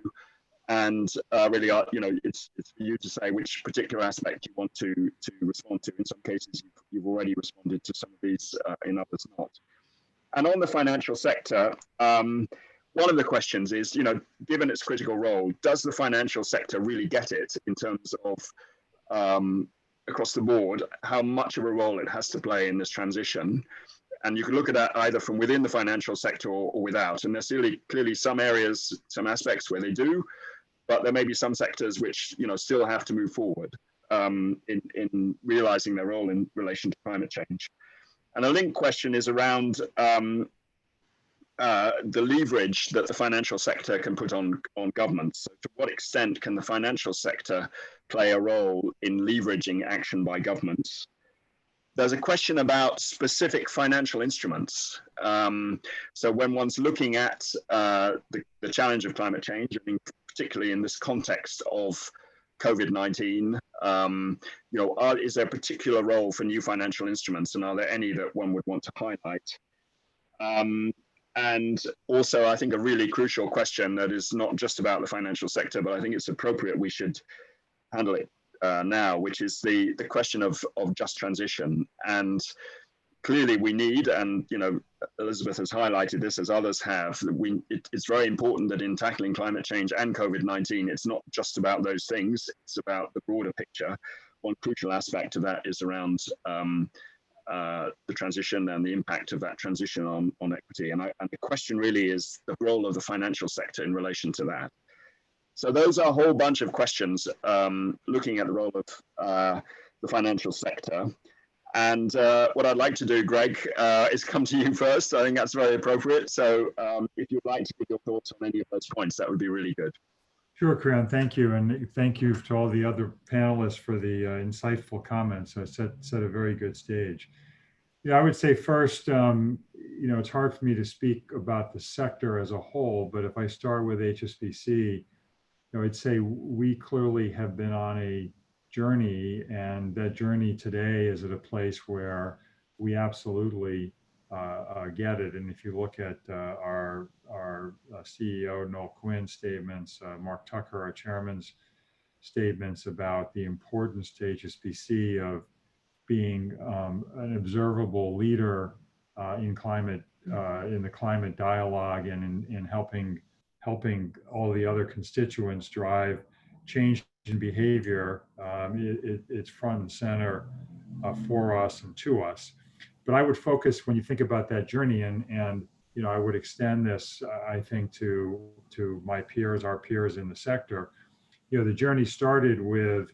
[SPEAKER 2] And really, it's for you to say which particular aspect you want to respond to. In some cases, you've already responded to some of these, in others not. And on the financial sector, one of the questions is, given its critical role, does the financial sector really get it in terms of across the board, how much of a role it has to play in this transition? And you can look at that either from within the financial sector or without. And there's clearly some areas, some aspects where they do, but there may be some sectors which still have to move forward in realizing their role in relation to climate change. And a linked question is around the leverage that the financial sector can put on governments. So to what extent can the financial sector play a role in leveraging action by governments? There's a question about specific financial instruments. So when one's looking at the challenge of climate change, I mean, particularly in this context of COVID-19, is there a particular role for new financial instruments, and are there any that one would want to highlight? And also, I think a really crucial question that is not just about the financial sector, but I think it's appropriate we should handle it now, which is the question of just transition. And clearly we need, and Elizabeth has highlighted this as others have, it's very important that in tackling climate change and COVID-19, it's not just about those things, it's about the broader picture. One crucial aspect of that is around the transition and the impact of that transition on equity. And the question really is the role of the financial sector in relation to that. So those are a whole bunch of questions looking at the role of the financial sector. And what I'd like to do, Greg, is come to you first. I think that's very appropriate. So if you'd like to give your thoughts on any of those points, that would be really good.
[SPEAKER 1] Sure, Kriyan, thank you. And thank you to all the other panelists for the insightful comments. So set a very good stage. Yeah, I would say first, it's hard for me to speak about the sector as a whole, but if I start with HSBC, I'd say we clearly have been on a journey, and that journey today is at a place where we absolutely get it. And if you look at our CEO Noel Quinn's statements, Mark Tucker, our chairman's statements about the importance to HSBC of being an observable leader in the climate dialogue and in helping all the other constituents drive change in behavior, it's front and center for us and to us. But I would focus, when you think about that journey, and I would extend this, I think, to my peers, our peers in the sector. The journey started with,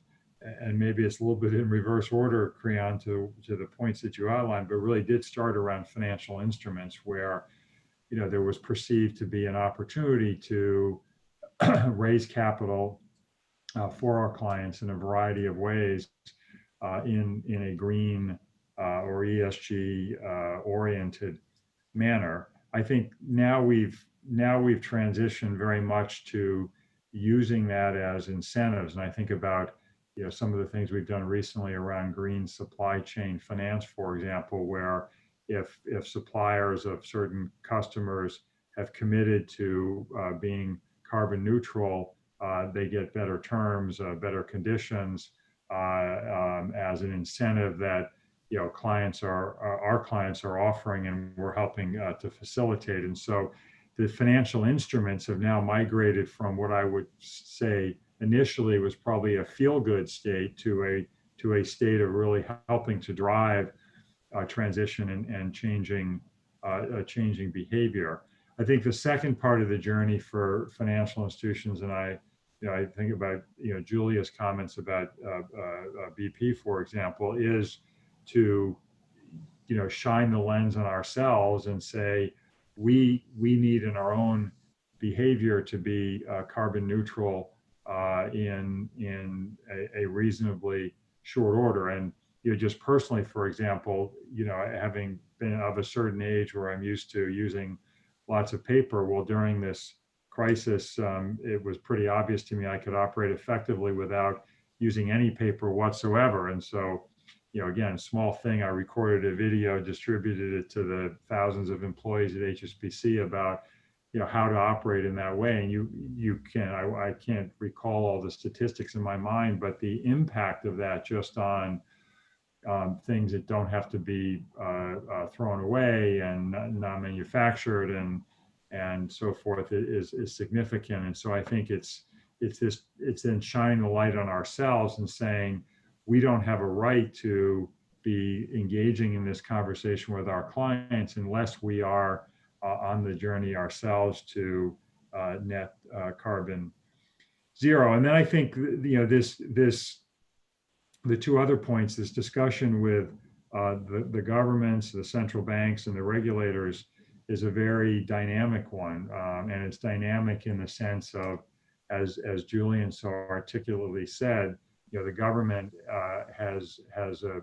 [SPEAKER 1] and maybe it's a little bit in reverse order, Creon, to the points that you outlined, but really did start around financial instruments, where there was perceived to be an opportunity to raise capital for our clients in a variety of ways in a green or ESG oriented manner. I think now we've transitioned very much to using that as incentives. And I think about some of the things we've done recently around green supply chain finance, for example, where if suppliers of certain customers have committed to being carbon neutral, they get better terms, better conditions as an incentive that our clients are offering, and we're helping to facilitate. And so the financial instruments have now migrated from what I would say initially was probably a feel-good state to a state of really helping to drive transition and changing behavior. I think the second part of the journey for financial institutions, and I think about Julia's comments about BP, for example, is to shine the lens on ourselves and say we need in our own behavior to be carbon neutral in a reasonably short order. And just personally, for example, having been of a certain age where I'm used to using lots of paper, well, during this crisis, it was pretty obvious to me I could operate effectively without using any paper whatsoever. And so, again, small thing, I recorded a video, distributed it to the thousands of employees at HSBC about how to operate in that way. And I can't recall all the statistics in my mind, but the impact of that just on things that don't have to be thrown away and not manufactured and so forth is significant. And so I think it's then shining the light on ourselves and saying we don't have a right to be engaging in this conversation with our clients unless we are on the journey ourselves to net carbon zero. And then I think the two other points, this discussion with the governments, the central banks, and the regulators is a very dynamic one, and it's dynamic in the sense of, as Julian so articulately said, the government has a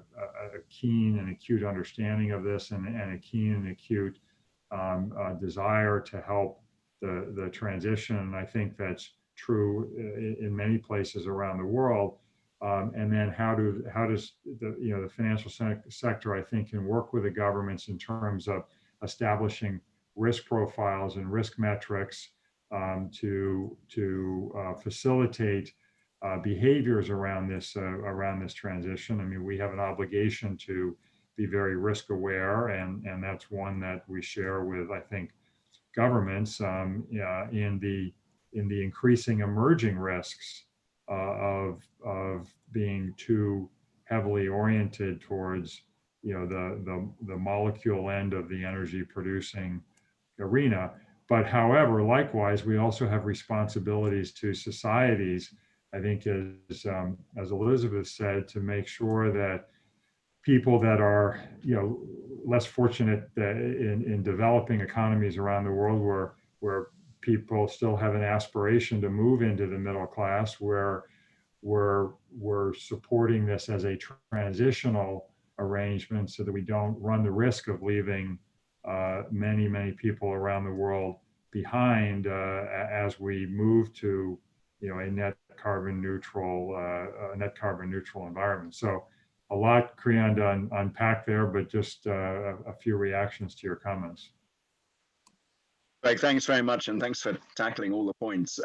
[SPEAKER 1] keen and acute understanding of this, and a keen and acute desire to help the transition. And I think that's true in many places around the world. And then how does the financial sector, I think, can work with the governments in terms of establishing risk profiles and risk metrics to facilitate behaviors around this transition. I mean, we have an obligation to be very risk aware, and that's one that we share with, I think, governments in the increasing emerging risks of being too heavily oriented towards the molecule end of the energy producing arena. But however, likewise, we also have responsibilities to societies, I think, as Elizabeth said, to make sure that people that are less fortunate in developing economies around the world, where people still have an aspiration to move into the middle class, where we're supporting this as a transitional arrangement so that we don't run the risk of leaving many people around the world behind as we move to a net carbon neutral environment. So a lot, Creon, to unpack there, but just a few reactions to your comments.
[SPEAKER 2] Greg, thanks very much, and thanks for tackling all the points.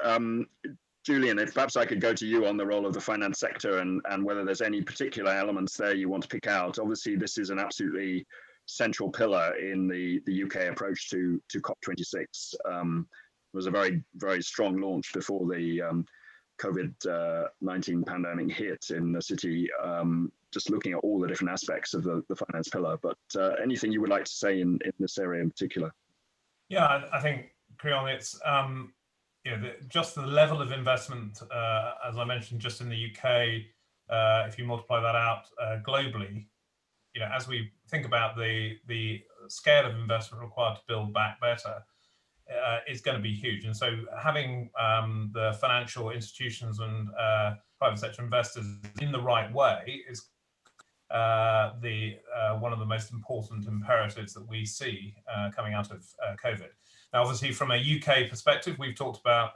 [SPEAKER 2] Julian, if perhaps I could go to you on the role of the finance sector and whether there's any particular elements there you want to pick out. Obviously, this is an absolutely central pillar in the UK approach to COP26. It was a very, very strong launch before the COVID-19 pandemic hit in the city, just looking at all the different aspects of the finance pillar. But anything you would like to say in this area in particular?
[SPEAKER 3] Yeah, I think, Creon, it's just the level of investment, as I mentioned, just in the UK, if you multiply that out globally, as we think about the scale of investment required to build back better, is going to be huge. And so having the financial institutions and private sector investors in the right way is one of the most important imperatives that we see coming out of COVID. Now, obviously, from a UK perspective, we've talked about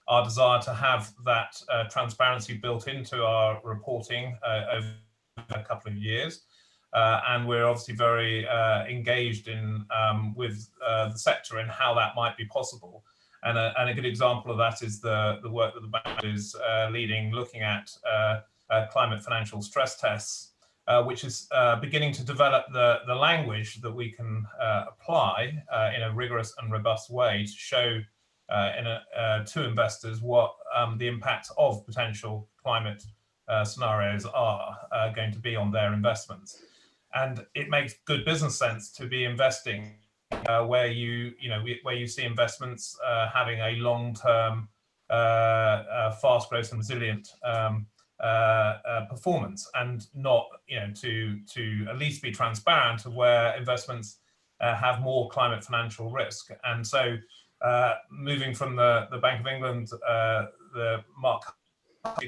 [SPEAKER 3] our desire to have that transparency built into our reporting over a couple of years. And we're obviously very engaged in with the sector in how that might be possible. And a good example of that is the work that the bank is leading, looking at climate financial stress tests, which is beginning to develop the language that we can apply in a rigorous and robust way to show to investors what the impact of potential climate scenarios are going to be on their investments. And it makes good business sense to be investing where you see investments having a long-term, fast growth and resilient performance, and not to at least be transparent of where investments have more climate financial risk. And so moving from the Bank of England, the Mark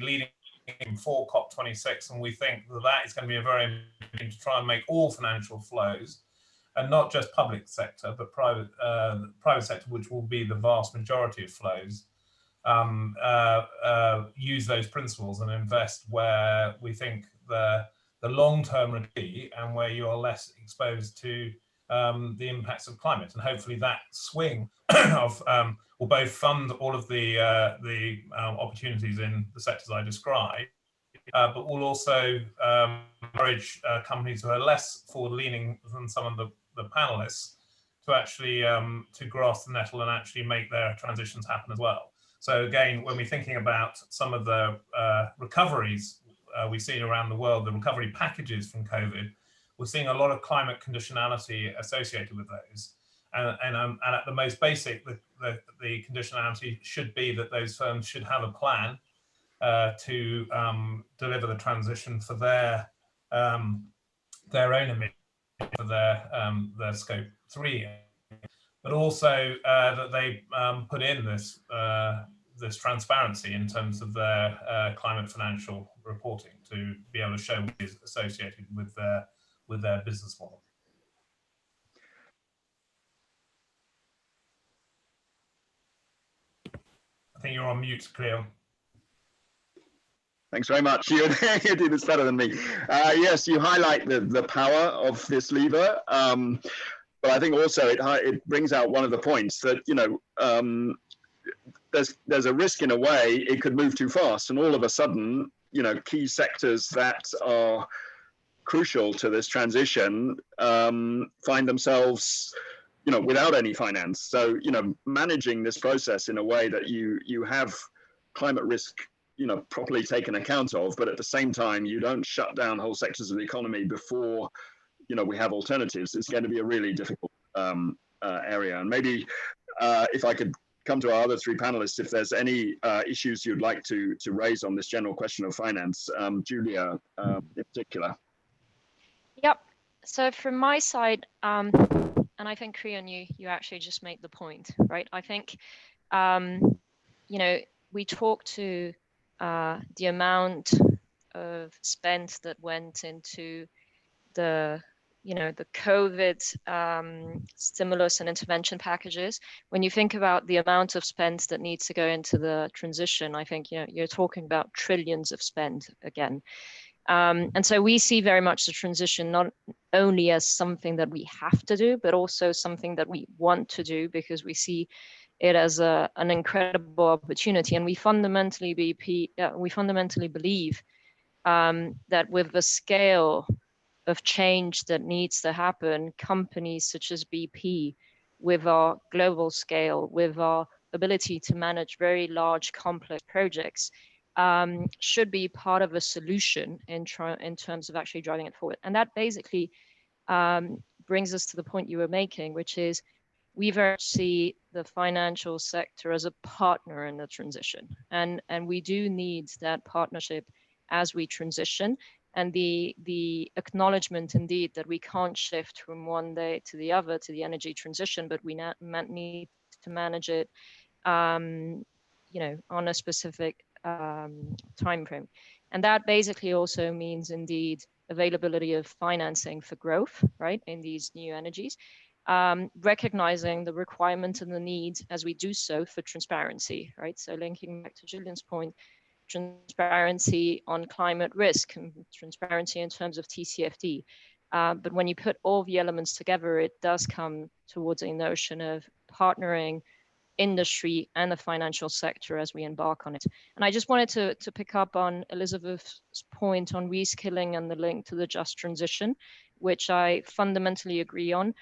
[SPEAKER 3] leading for COP26, and we think that is going to be a very important to try and make all financial flows, and not just public sector, but private sector, which will be the vast majority of flows, use those principles and invest where we think the long-term would be, and where you are less exposed to the impacts of climate. And hopefully that swing of will both fund all of the opportunities in the sectors I described, but will also encourage companies who are less forward-leaning than some of the panelists to actually to grasp the nettle and actually make their transitions happen as well. So again, when we're thinking about some of the recoveries we've seen around the world, the recovery packages from COVID, we're seeing a lot of climate conditionality associated with those. And at the most basic, the conditionality should be that those firms should have a plan to deliver the transition for their own emissions, for their scope 3, but also that they put in this transparency in terms of their climate financial reporting to be able to show what is associated with their business model. I think you're on mute, Cleo.
[SPEAKER 2] Thanks very much. You do this better than me. Yes, you highlight the power of this lever, but I think also it brings out one of the points that there's a risk in a way it could move too fast, and all of a sudden key sectors that are crucial to this transition find themselves without any finance. So managing this process in a way that you have climate risk properly taken account of, but at the same time you don't shut down whole sectors of the economy before we have alternatives. It's going to be a really difficult area. And maybe if I could come to our other three panelists, if there's any issues you'd like to raise on this general question of finance, Julia in particular.
[SPEAKER 4] Yep. So from my side, and I think Creon, you actually just made the point, right? I think we talked to the amount of spend that went into the the COVID stimulus and intervention packages, when you think about the amount of spend that needs to go into the transition, I think you're talking about trillions of spend again. And so we see very much the transition not only as something that we have to do, but also something that we want to do, because we see it as an incredible opportunity. And we fundamentally believe that with the scale of change that needs to happen, companies such as BP, with our global scale, with our ability to manage very large, complex projects, should be part of a solution in terms of actually driving it forward. And that basically brings us to the point you were making, which is we very much see the financial sector as a partner in the transition. And we do need that partnership as we transition, and the acknowledgement indeed that we can't shift from one day to the other to the energy transition, but we need to manage it on a specific time frame. And that basically also means indeed availability of financing for growth, right, in these new energies, recognizing the requirement and the need as we do so for transparency, right? So linking back to Julian's point, transparency on climate risk and transparency in terms of TCFD. But when you put all the elements together, it does come towards a notion of partnering industry and the financial sector as we embark on it. And I just wanted to pick up on Elizabeth's point on reskilling and the link to the just transition, which I fundamentally agree on.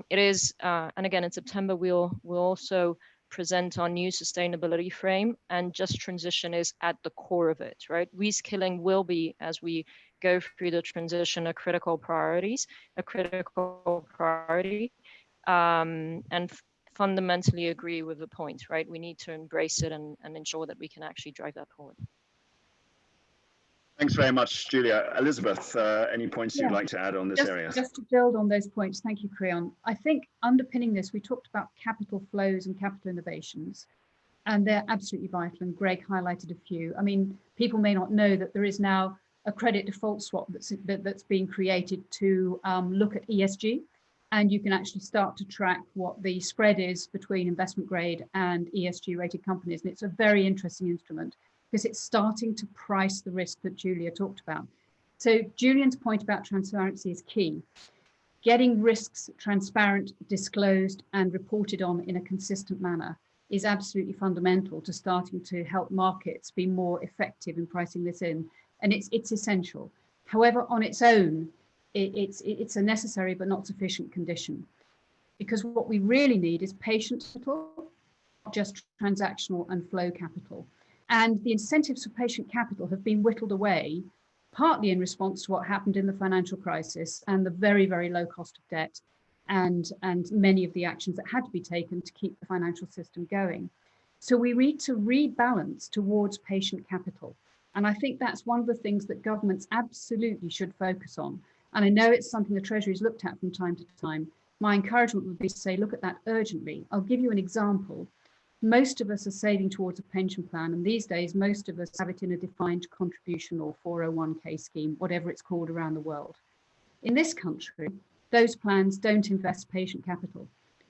[SPEAKER 4] It is, and again, in September, we'll also present our new sustainability frame, and just transition is at the core of it, right? Reskilling will be, as we go through the transition, a critical priority, and fundamentally agree with the point, right? We need to embrace it and ensure that we can actually drive that forward.
[SPEAKER 2] Thanks very much, Julia. Elizabeth, any points you'd like to add on this area?
[SPEAKER 5] Just to build on those points, thank you, Creon. I think underpinning this, we talked about capital flows and capital innovations, and they're absolutely vital, and Greg highlighted a few. I mean, people may not know that there is now a credit default swap that's being created to look at ESG, and you can actually start to track what the spread is between investment grade and ESG rated companies, and it's a very interesting instrument, because it's starting to price the risk that Julia talked about. So Julian's point about transparency is key. Getting risks transparent, disclosed, and reported on in a consistent manner is absolutely fundamental to starting to help markets be more effective in pricing this in. And it's essential. However, on its own, it's a necessary but not sufficient condition, because what we really need is patient capital, not just transactional and flow capital. And the incentives for patient capital have been whittled away, partly in response to what happened in the financial crisis and the very, very low cost of debt, and many of the actions that had to be taken to keep the financial system going. So we need to rebalance towards patient capital. And I think that's one of the things that governments absolutely should focus on. And I know it's something the Treasury's looked at from time to time. My encouragement would be to say, look at that urgently. I'll give you an example. Most of us are saving towards a pension plan, and these days most of us have it in a defined contribution or 401k scheme, whatever it's called around the world. In this country, those plans don't invest patient capital.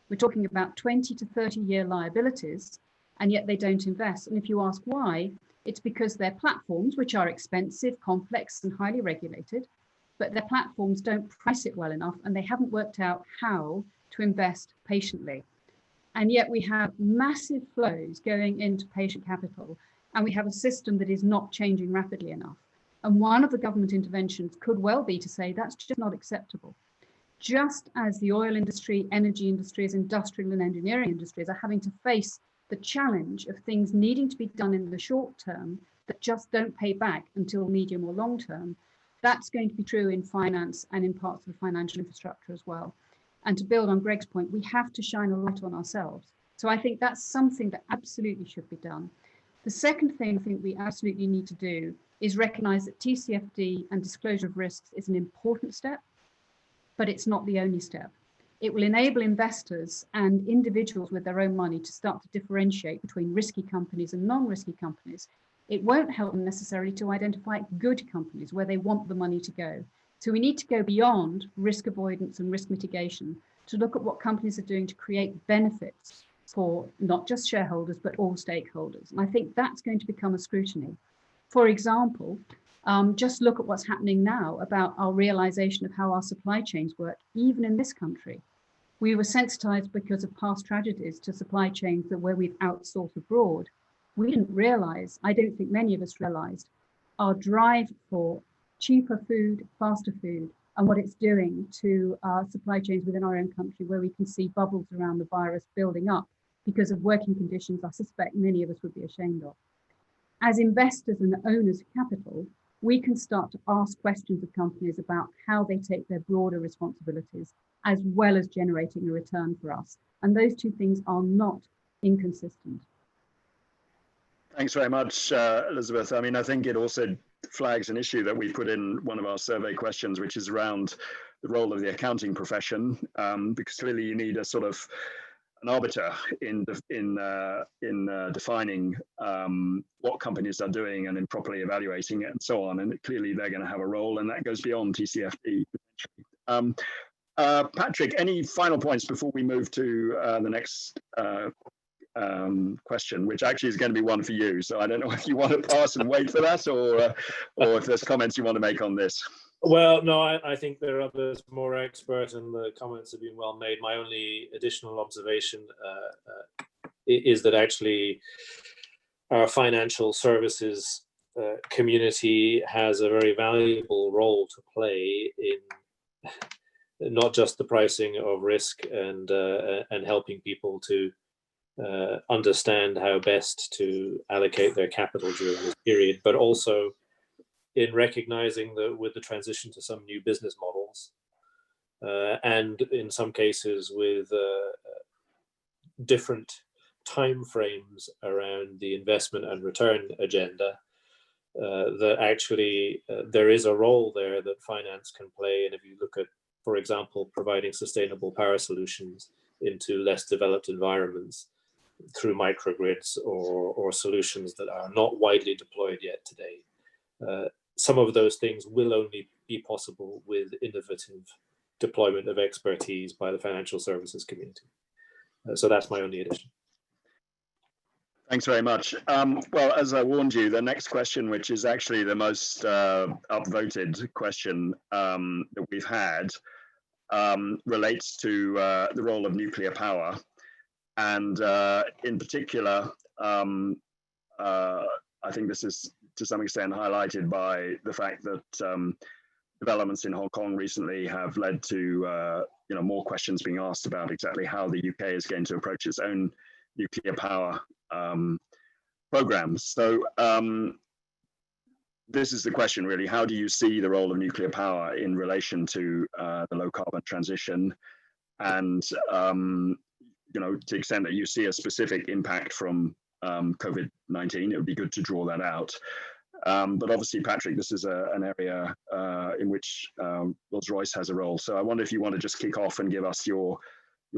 [SPEAKER 5] We're talking about 20 to 30-year liabilities, and yet they don't invest. And if you ask why, it's because their platforms, which are expensive, complex, and highly regulated, but their platforms don't price it well enough, and they haven't worked out how to invest patiently. And yet we have massive flows going into patient capital, and we have a system that is not changing rapidly enough. And one of the government interventions could well be to say that's just not acceptable. Just as the oil industry, energy industries, industrial and engineering industries are having to face the challenge of things needing to be done in the short term that just don't pay back until medium or long term, that's going to be true in finance and in parts of the financial infrastructure as well. And to build on Greg's point, we have to shine a light on ourselves. So I think that's something that absolutely should be done. The second thing I think we absolutely need to do is recognize that TCFD and disclosure of risks is an important step, but it's not the only step. It will enable investors and individuals with their own money to start to differentiate between risky companies and non-risky companies. It won't help them necessarily to identify good companies where they want the money to go. So we need to go beyond risk avoidance and risk mitigation to look at what companies are doing to create benefits for not just shareholders, but all stakeholders. And I think that's going to become a scrutiny. For example, just look at what's happening now about our realization of how our supply chains work, even in this country. We were sensitized because of past tragedies to supply chains that where we've outsourced abroad. We didn't realize, I don't think many of us realized, our drive for cheaper food, faster food, and what it's doing to our supply chains within our own country, where we can see bubbles around the virus building up because of working conditions I suspect many of us would be ashamed of. As investors and owners of capital, we can start to ask questions of companies about how they take their broader responsibilities, as well as generating a return for us. And those two things are not inconsistent.
[SPEAKER 2] Thanks very much, Elizabeth. I mean, I think it also flags an issue that we put in one of our survey questions, which is around the role of the accounting profession, because clearly you need a sort of an arbiter in defining what companies are doing and in properly evaluating it and so on. And clearly they're going to have a role, and that goes beyond TCFD. Patrick, any final points before we move to the next question, which actually is going to be one for you. So I don't know if you want to pass and wait for that, or if there's comments you want to make on this.
[SPEAKER 6] Well, no, I think there are others more expert, and the comments have been well made. My only additional observation is that actually our financial services community has a very valuable role to play in not just the pricing of risk and helping people to understand how best to allocate their capital during this period, but also in recognizing that with the transition to some new business models, and in some cases with different timeframes around the investment and return agenda, that actually there is a role there that finance can play. And if you look at, for example, providing sustainable power solutions into less developed environments through microgrids or solutions that are not widely deployed yet today, some of those things will only be possible with innovative deployment of expertise by the financial services community. So that's my only addition.
[SPEAKER 2] Thanks very much. Well, as I warned you, the next question, which is actually the most upvoted question that we've had, relates to the role of nuclear power. And in particular, I think this is to some extent highlighted by the fact that developments in Hong Kong recently have led to more questions being asked about exactly how the UK is going to approach its own nuclear power programs. So this is the question really: how do you see the role of nuclear power in relation to the low carbon transition? And to the extent that you see a specific impact from COVID-19, it would be good to draw that out. But obviously, Patrick, this is an area in which Rolls-Royce has a role. So I wonder if you want to just kick off and give us your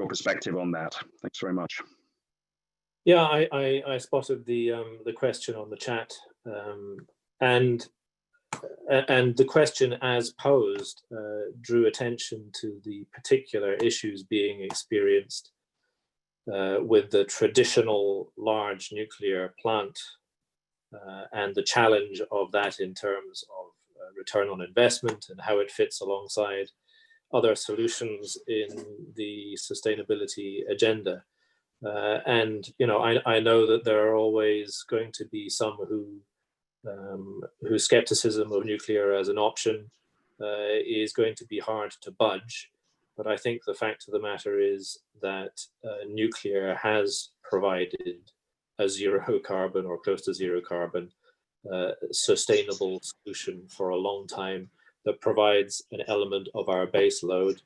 [SPEAKER 2] perspective on that. Thanks very much.
[SPEAKER 6] Yeah, I spotted the question on the chat, and the question as posed drew attention to the particular issues being experienced with the traditional large nuclear plant and the challenge of that in terms of return on investment and how it fits alongside other solutions in the sustainability agenda. And I know that there are always going to be some whose skepticism of nuclear as an option is going to be hard to budge. But I think the fact of the matter is that nuclear has provided a zero carbon or close to zero carbon sustainable solution for a long time that provides an element of our base load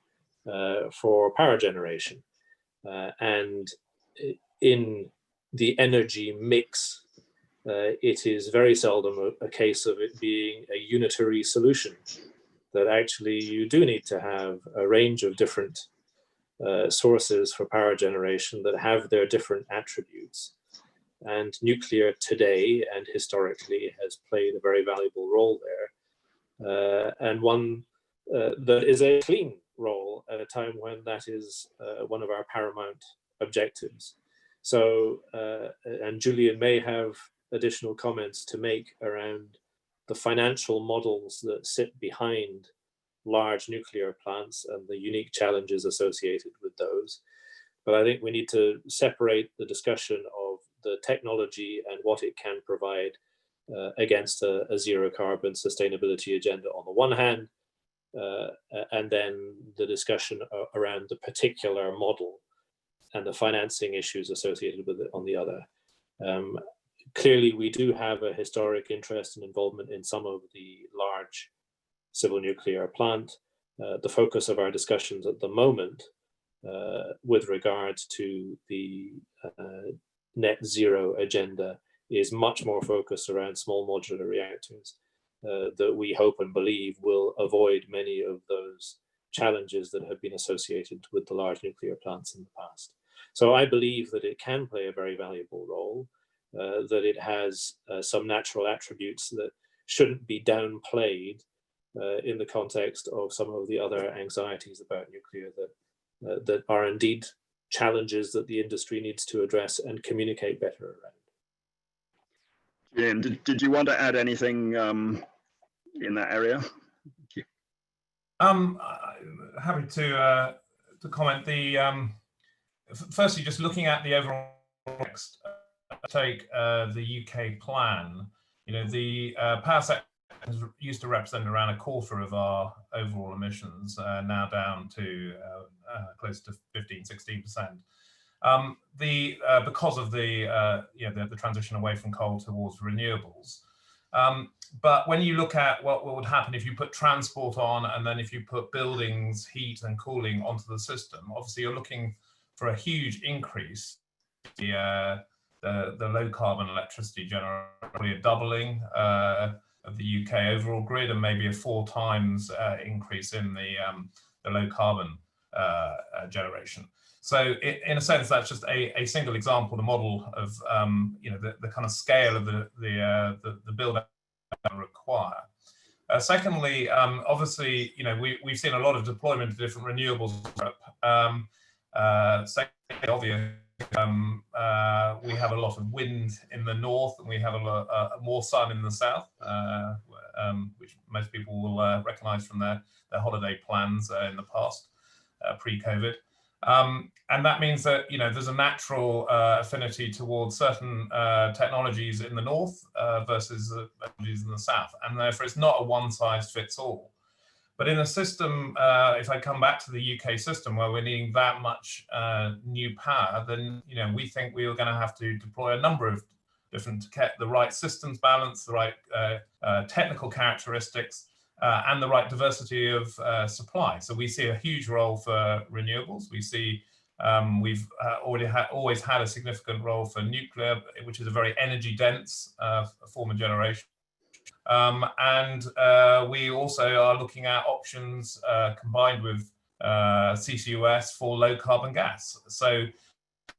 [SPEAKER 6] for power generation. And in the energy mix, it is very seldom a case of it being a unitary solution, that actually you do need to have a range of different sources for power generation that have their different attributes. And nuclear today and historically has played a very valuable role there. And one that is a clean role at a time when that is one of our paramount objectives. So, and Julian may have additional comments to make around the financial models that sit behind large nuclear plants and the unique challenges associated with those. But I think we need to separate the discussion of the technology and what it can provide against a zero carbon sustainability agenda on the one hand, and then the discussion around the particular model and the financing issues associated with it on the other. Clearly, we do have a historic interest and involvement in some of the large civil nuclear plant. The focus of our discussions at the moment with regards to the net zero agenda is much more focused around small modular reactors that we hope and believe will avoid many of those challenges that have been associated with the large nuclear plants in the past. So I believe that it can play a very valuable role, that it has some natural attributes that shouldn't be downplayed in the context of some of the other anxieties about nuclear that are indeed challenges that the industry needs to address and communicate better around.
[SPEAKER 2] Ian, did you want to add anything in that area? Thank you.
[SPEAKER 3] Happy to comment. Firstly, just looking at the overall context, take the UK plan. You know, the power sector used to represent around a quarter of our overall emissions, now down to close to 15–16%. Because of the transition away from coal towards renewables. But when you look at what would happen if you put transport on, and then if you put buildings, heat and cooling onto the system, obviously you're looking for a huge increase in the low carbon electricity generation, probably a doubling of the UK overall grid, and maybe a 4 times increase in the low carbon generation. So in a sense, that's just a single example, the model of the kind of scale of the build out require. Secondly, obviously, we've seen a lot of deployment of different renewables in Europe. Secondly, obviously, we have a lot of wind in the north, and we have more sun in the south, which most people will recognise from their holiday plans in the past, pre-COVID. And that means that there's a natural affinity towards certain technologies in the north versus technologies in the south, and therefore it's not a one-size-fits-all. But in a system, if I come back to the UK system where we're needing that much new power, then we think we are going to have to deploy a number of different, to get the right systems balance, the right technical characteristics, and the right diversity of supply. So we see a huge role for renewables. We see we've always had a significant role for nuclear, which is a very energy dense form of generation. And we also are looking at options combined with CCUS for low carbon gas. So I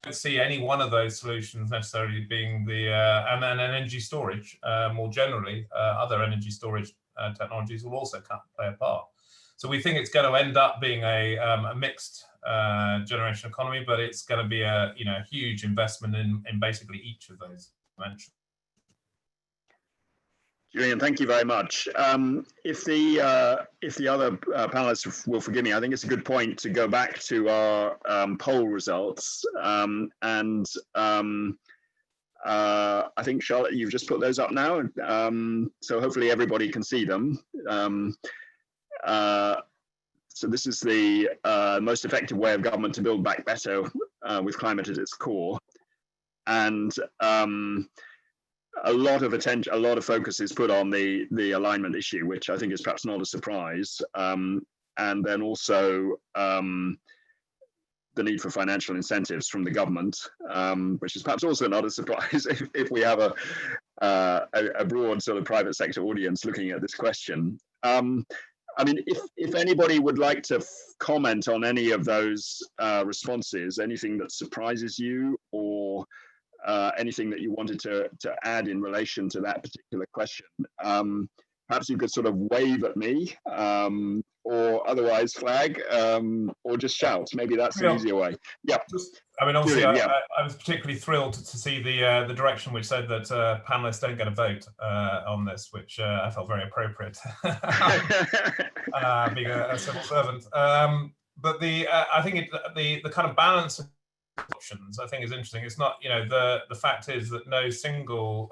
[SPEAKER 3] don't see any one of those solutions necessarily being and then energy storage more generally. Other energy storage technologies will also play a part. So we think it's going to end up being a mixed generation economy, but it's going to be a huge investment in basically each of those dimensions.
[SPEAKER 2] Julian, thank you very much. If the other panelists will forgive me, I think it's a good point to go back to our poll results. I think, Charlotte, you've just put those up now, so hopefully everybody can see them. So this is the most effective way of government to build back better with climate at its core. And a lot of attention, a lot of focus is put on the alignment issue, which I think is perhaps not a surprise. And then also the need for financial incentives from the government, which is perhaps also not a surprise if we have a broad sort of private sector audience looking at this question. I mean, if anybody would like to comment on any of those responses, anything that surprises you, or anything that you wanted to add in relation to that particular question, perhaps you could sort of wave at me, or otherwise flag, or just shout. Maybe that's an easier way. Yeah.
[SPEAKER 3] I mean, obviously,
[SPEAKER 2] Julian, yeah.
[SPEAKER 3] I was particularly thrilled to see the direction which said that panelists don't get a vote on this, which I felt very appropriate, being a civil servant. But I think the kind of balance of options, I think, is interesting. It's not, the fact is that no single,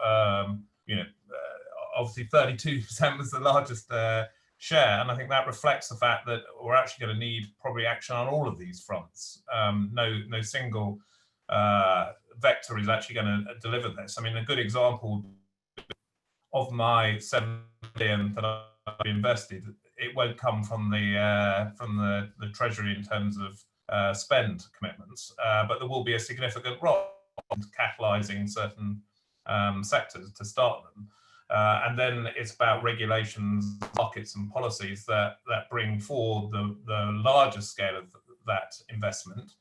[SPEAKER 3] obviously 32% was the largest share, and I think that reflects the fact that we're actually going to need probably action on all of these fronts. No single vector is actually going to deliver this. I mean, a good example of my 7 billion that I've invested, it won't come from the Treasury in terms of spend commitments, but there will be a significant role in catalysing certain sectors to start them. And then it's about regulations, markets and policies that bring forward the larger scale of that investment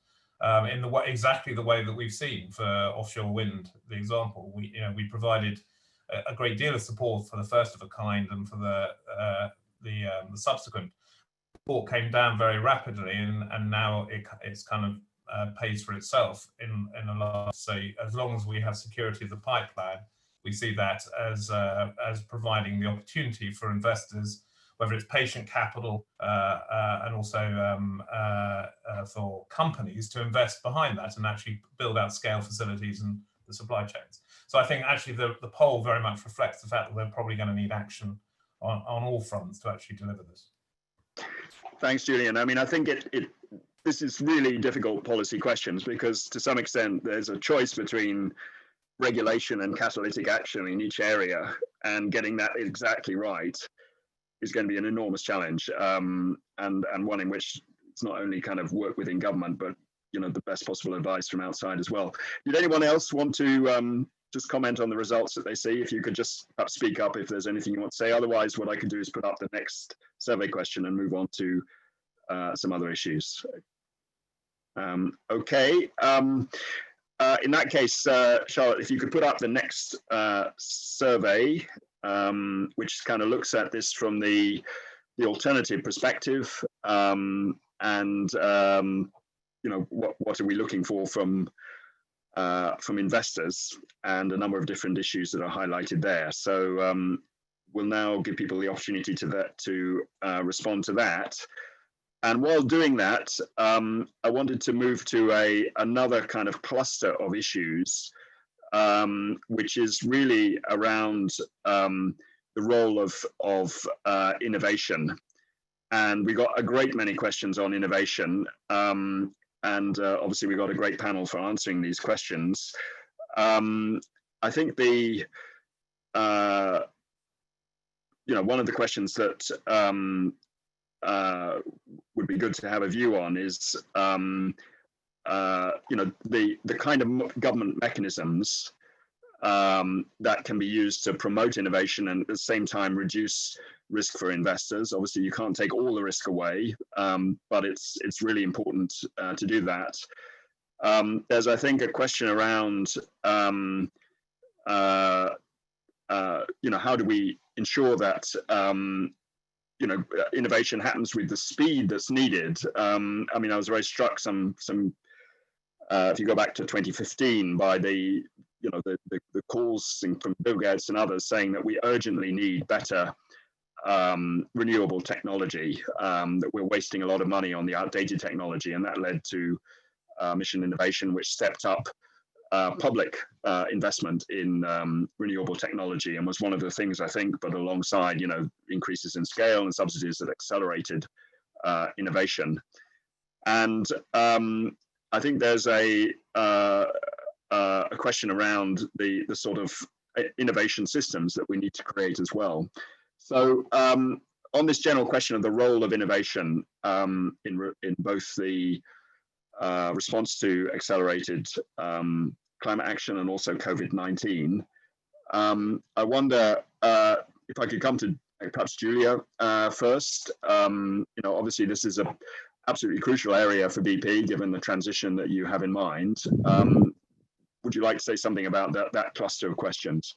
[SPEAKER 3] in exactly the way that we've seen for offshore wind, the example. We provided a great deal of support for the first of a kind, and for the subsequent support came down very rapidly, and now it's kind of pays for itself in a large. So as long as we have security of the pipeline, we see that as providing the opportunity for investors, whether it's patient capital and also for companies to invest behind that and actually build out scale facilities and the supply chains. So I think actually the poll very much reflects the fact that we're probably going to need action on all fronts to actually deliver this.
[SPEAKER 2] Thanks, Julian. I mean, I think this is really difficult policy questions, because to some extent there's a choice between regulation and catalytic action in each area, and getting that exactly right is going to be an enormous challenge, and one in which it's not only kind of work within government, but the best possible advice from outside as well. Did anyone else want to just comment on the results that they see? If you could just perhaps speak up if there's anything you want to say. Otherwise, what I could do is put up the next survey question and move on to some other issues. Okay. In that case, Charlotte, if you could put up the next survey, which kind of looks at this from the alternative perspective, and what are we looking for from investors, and a number of different issues that are highlighted there. So we'll now give people the opportunity to respond to that. And while doing that, I wanted to move to another kind of cluster of issues, which is really around the role of innovation. And we got a great many questions on innovation, and obviously we got a great panel for answering these questions. I think one of the questions that would be good to have a view on is the kind of government mechanisms that can be used to promote innovation and at the same time reduce risk for investors. Obviously, you can't take all the risk away, but it's really important to do that. There's, I think, a question around how do we ensure that innovation happens with the speed that's needed. I mean, I was very struck if you go back to 2015 by the calls from Bill Gates and others saying that we urgently need better renewable technology, that we're wasting a lot of money on the outdated technology, and that led to Mission Innovation, which stepped up public investment in renewable technology, and was one of the things, I think, but alongside increases in scale and subsidies that accelerated innovation. And I think there's a question around the sort of innovation systems that we need to create as well. So on this general question of the role of innovation in both the response to accelerated climate action and also COVID-19, I wonder if I could come to perhaps Julia first. Obviously this is a absolutely crucial area for BP, given the transition that you have in mind. Would you like to say something about that cluster of questions?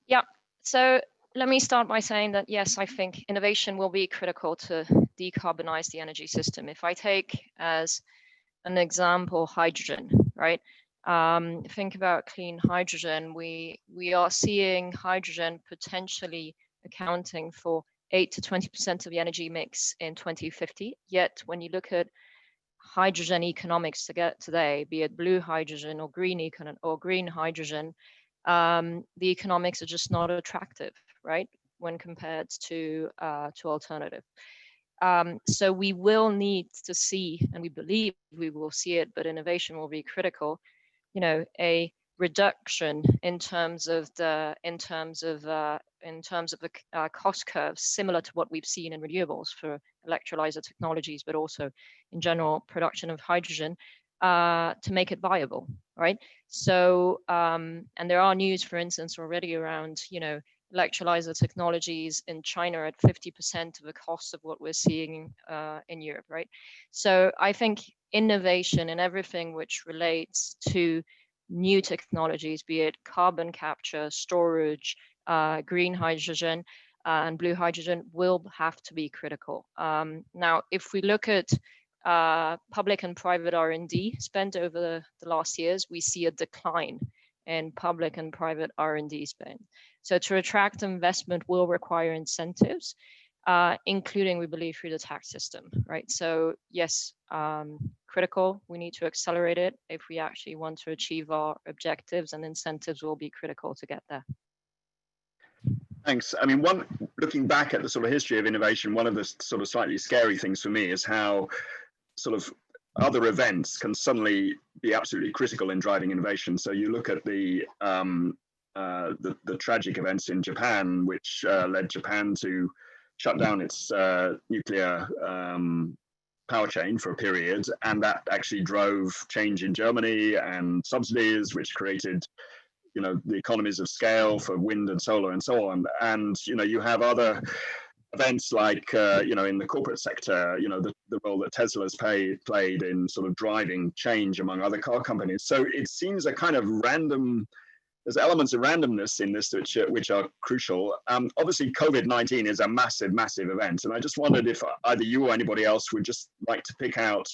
[SPEAKER 4] Yeah, so let me start by saying that, yes, I think innovation will be critical to decarbonize the energy system. If I take as an example hydrogen, right? Think about clean hydrogen. We are seeing hydrogen potentially accounting for 8 to 20% of the energy mix in 2050. Yet, when you look at hydrogen economics to get today, be it blue hydrogen or green hydrogen, the economics are just not attractive, right, when compared to alternative. So we will need to see, and we believe we will see it, but innovation will be critical. A reduction in terms of the cost curves, similar to what we've seen in renewables for electrolyzer technologies, but also in general production of hydrogen, to make it viable, right? So, and there are news, for instance, already around, electrolyzer technologies in China at 50% of the cost of what we're seeing in Europe, right? So I think innovation in everything which relates to new technologies, be it carbon capture, storage, green hydrogen, and blue hydrogen, will have to be critical. Now, if we look at public and private R&D spent over the last years, we see a decline in public and private R&D spend. So to attract investment will require incentives, including, we believe, through the tax system, right? So yes, critical, we need to accelerate it if we actually want to achieve our objectives, and incentives will be critical to get there.
[SPEAKER 2] Thanks. I mean, looking back at the sort of history of innovation, one of the sort of slightly scary things for me is how sort of other events can suddenly be absolutely critical in driving innovation. So you look at the tragic events in Japan, which led Japan to shut down its nuclear power chain for a period, and that actually drove change in Germany and subsidies, which created, the economies of scale for wind and solar and so on. And you have other events like in the corporate sector, the role that Tesla's played in sort of driving change among other car companies. So it seems a kind of random. There's elements of randomness in this which are crucial. Obviously, COVID-19 is a massive, massive event. And I just wondered if either you or anybody else would just like to pick out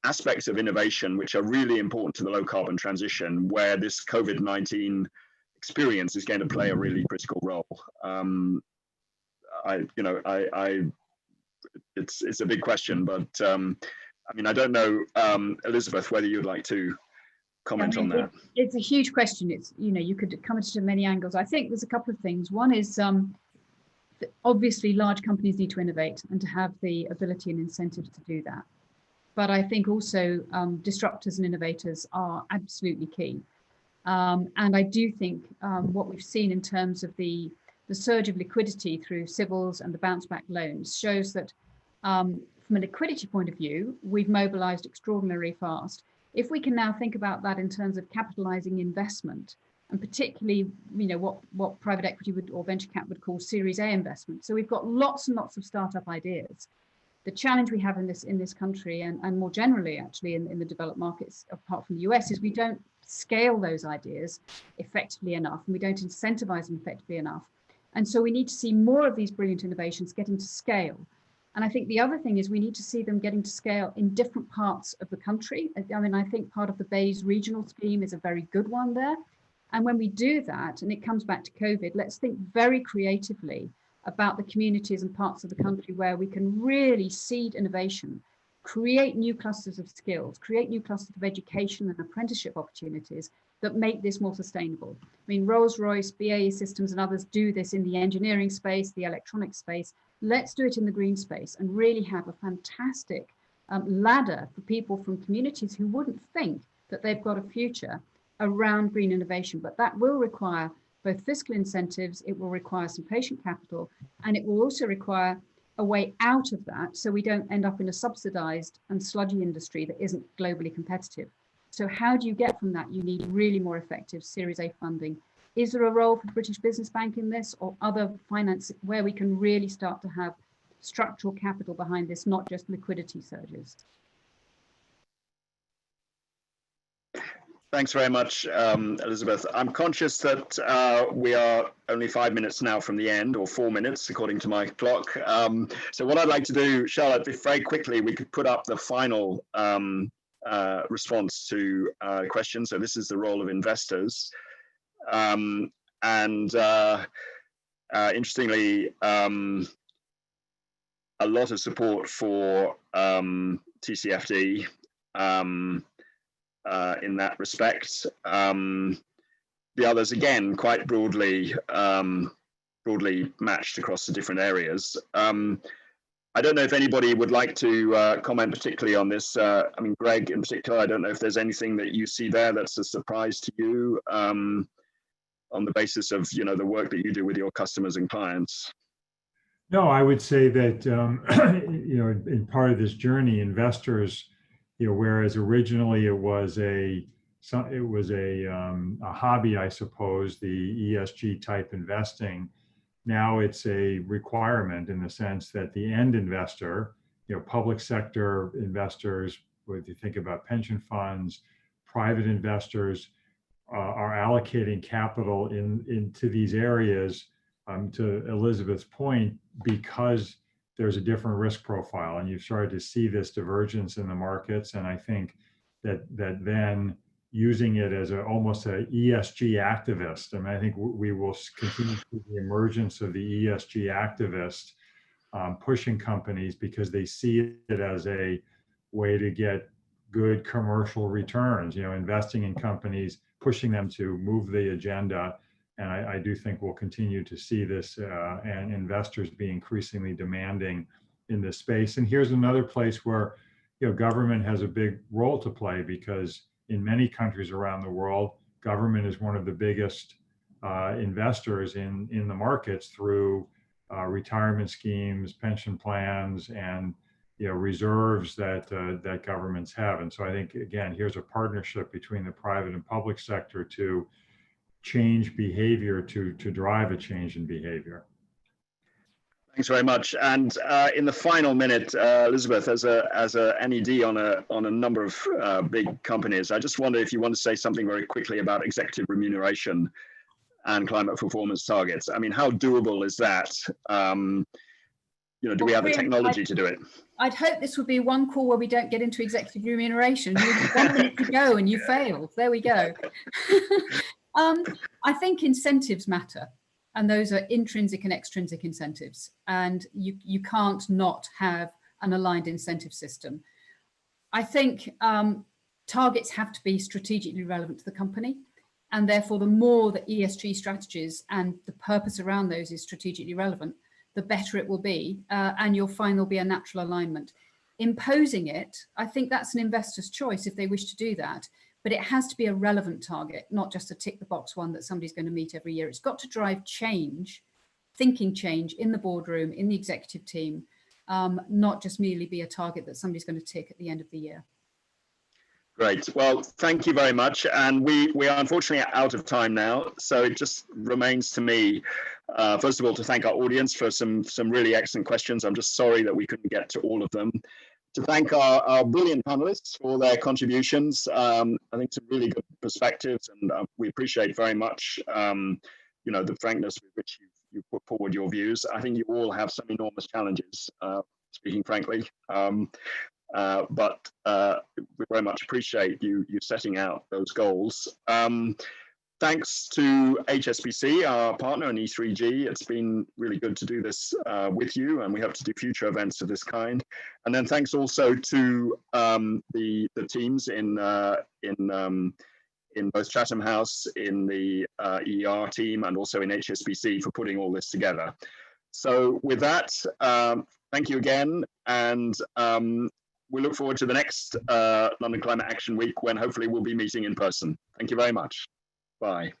[SPEAKER 2] aspects of innovation which are really important to the low carbon transition, where this COVID-19 experience is going to play a really critical role. It's a big question, but I mean, I don't know, Elizabeth, whether you'd like to comment on that.
[SPEAKER 5] It's a huge question. It's, you could come at it from many angles. I think there's a couple of things. One is obviously large companies need to innovate and to have the ability and incentives to do that. But I think also disruptors and innovators are absolutely key. And I do think what we've seen in terms of the surge of liquidity through civils and the bounce back loans shows that from a liquidity point of view, we've mobilized extraordinarily fast. If we can now think about that in terms of capitalizing investment, and particularly, what private equity or venture cap would call Series A investment. So we've got lots and lots of startup ideas. The challenge we have in this country, and more generally actually in the developed markets, apart from the US, is we don't scale those ideas effectively enough, and we don't incentivize them effectively enough. And so we need to see more of these brilliant innovations getting to scale. And I think the other thing is we need to see them getting to scale in different parts of the country. I mean, I think part of the Bay's regional scheme is a very good one there. And when we do that, and it comes back to COVID, let's think very creatively about the communities and parts of the country where we can really seed innovation, create new clusters of skills, create new clusters of education and apprenticeship opportunities that make this more sustainable. I mean, Rolls-Royce, BAE Systems and others do this in the engineering space, the electronic space. Let's do it in the green space and really have a fantastic ladder for people from communities who wouldn't think that they've got a future around green innovation. But that will require both fiscal incentives, it will require some patient capital, and it will also require a way out of that so we don't end up in a subsidized and sludgy industry that isn't globally competitive. So how do you get from that? You need really more effective Series A funding. Is there a role for the British Business Bank in this, or other finance where we can really start to have structural capital behind this, not just liquidity surges?
[SPEAKER 2] Thanks very much, Elizabeth. I'm conscious that we are only 5 minutes now from the end, or 4 minutes, according to my clock. So what I'd like to do, Charlotte, if very quickly we could put up the final response to the question. So this is the role of investors. Interestingly, a lot of support for TCFD. In that respect. The others, again, quite broadly matched across the different areas. I don't know if anybody would like to comment particularly on this. I mean, Greg, in particular, I don't know if there's anything that you see there that's a surprise to you on the basis of, you know, the work that you do with your customers and clients.
[SPEAKER 1] No, I would say that, you know, in part of this journey, investors, you know, whereas originally it was a hobby, I suppose, the ESG type investing. Now it's a requirement in the sense that the end investor, you know, public sector investors, whether you think about pension funds, private investors, are allocating capital into these areas. To Elizabeth's point, because there's a different risk profile, and you've started to see this divergence in the markets. And I think that then using it as almost an ESG activist, I mean, I think we will continue to see the emergence of the ESG activist pushing companies because they see it as a way to get good commercial returns, you know, investing in companies, pushing them to move the agenda. And I do think we'll continue to see this and investors be increasingly demanding in this space. And here's another place where, you know, government has a big role to play, because in many countries around the world, government is one of the biggest investors in the markets through retirement schemes, pension plans, and, you know, reserves that that governments have. And so I think, again, here's a partnership between the private and public sector to change behavior, to drive a change in behavior.
[SPEAKER 2] Thanks very much. And in the final minute, Elizabeth, as a NED on a number of big companies, I just wonder if you want to say something very quickly about executive remuneration and climate performance targets. I mean, how doable is that? You know, do we have the technology to do it?
[SPEAKER 5] I'd hope this would be one call where we don't get into executive remuneration. You have 1 minute to go and you fail. There we go. I think incentives matter, and those are intrinsic and extrinsic incentives, and you can't not have an aligned incentive system. I think targets have to be strategically relevant to the company, and therefore the more the ESG strategies and the purpose around those is strategically relevant, the better it will be, and you'll find there'll be a natural alignment. Imposing it, I think that's an investor's choice if they wish to do that. But it has to be a relevant target, not just a tick the box one that somebody's going to meet every year. It's got to drive change, thinking change in the boardroom, in the executive team, not just merely be a target that somebody's going to tick at the end of the year.
[SPEAKER 2] Great. Well, thank you very much. And we are unfortunately out of time now. So it just remains to me, first of all, to thank our audience for some really excellent questions. I'm just sorry that we couldn't get to all of them. To thank our brilliant panelists for their contributions. I think some really good perspectives, and we appreciate very much, you know, the frankness with which you put forward your views. I think you all have some enormous challenges, speaking frankly, but we very much appreciate you setting out those goals. Thanks to HSBC, our partner, and E3G. It's been really good to do this with you, and we hope to do future events of this kind. And then thanks also to the teams in both Chatham House, in the ER team, and also in HSBC for putting all this together. So with that, thank you again, and we look forward to the next London Climate Action Week, when hopefully we'll be meeting in person. Thank you very much. Bye.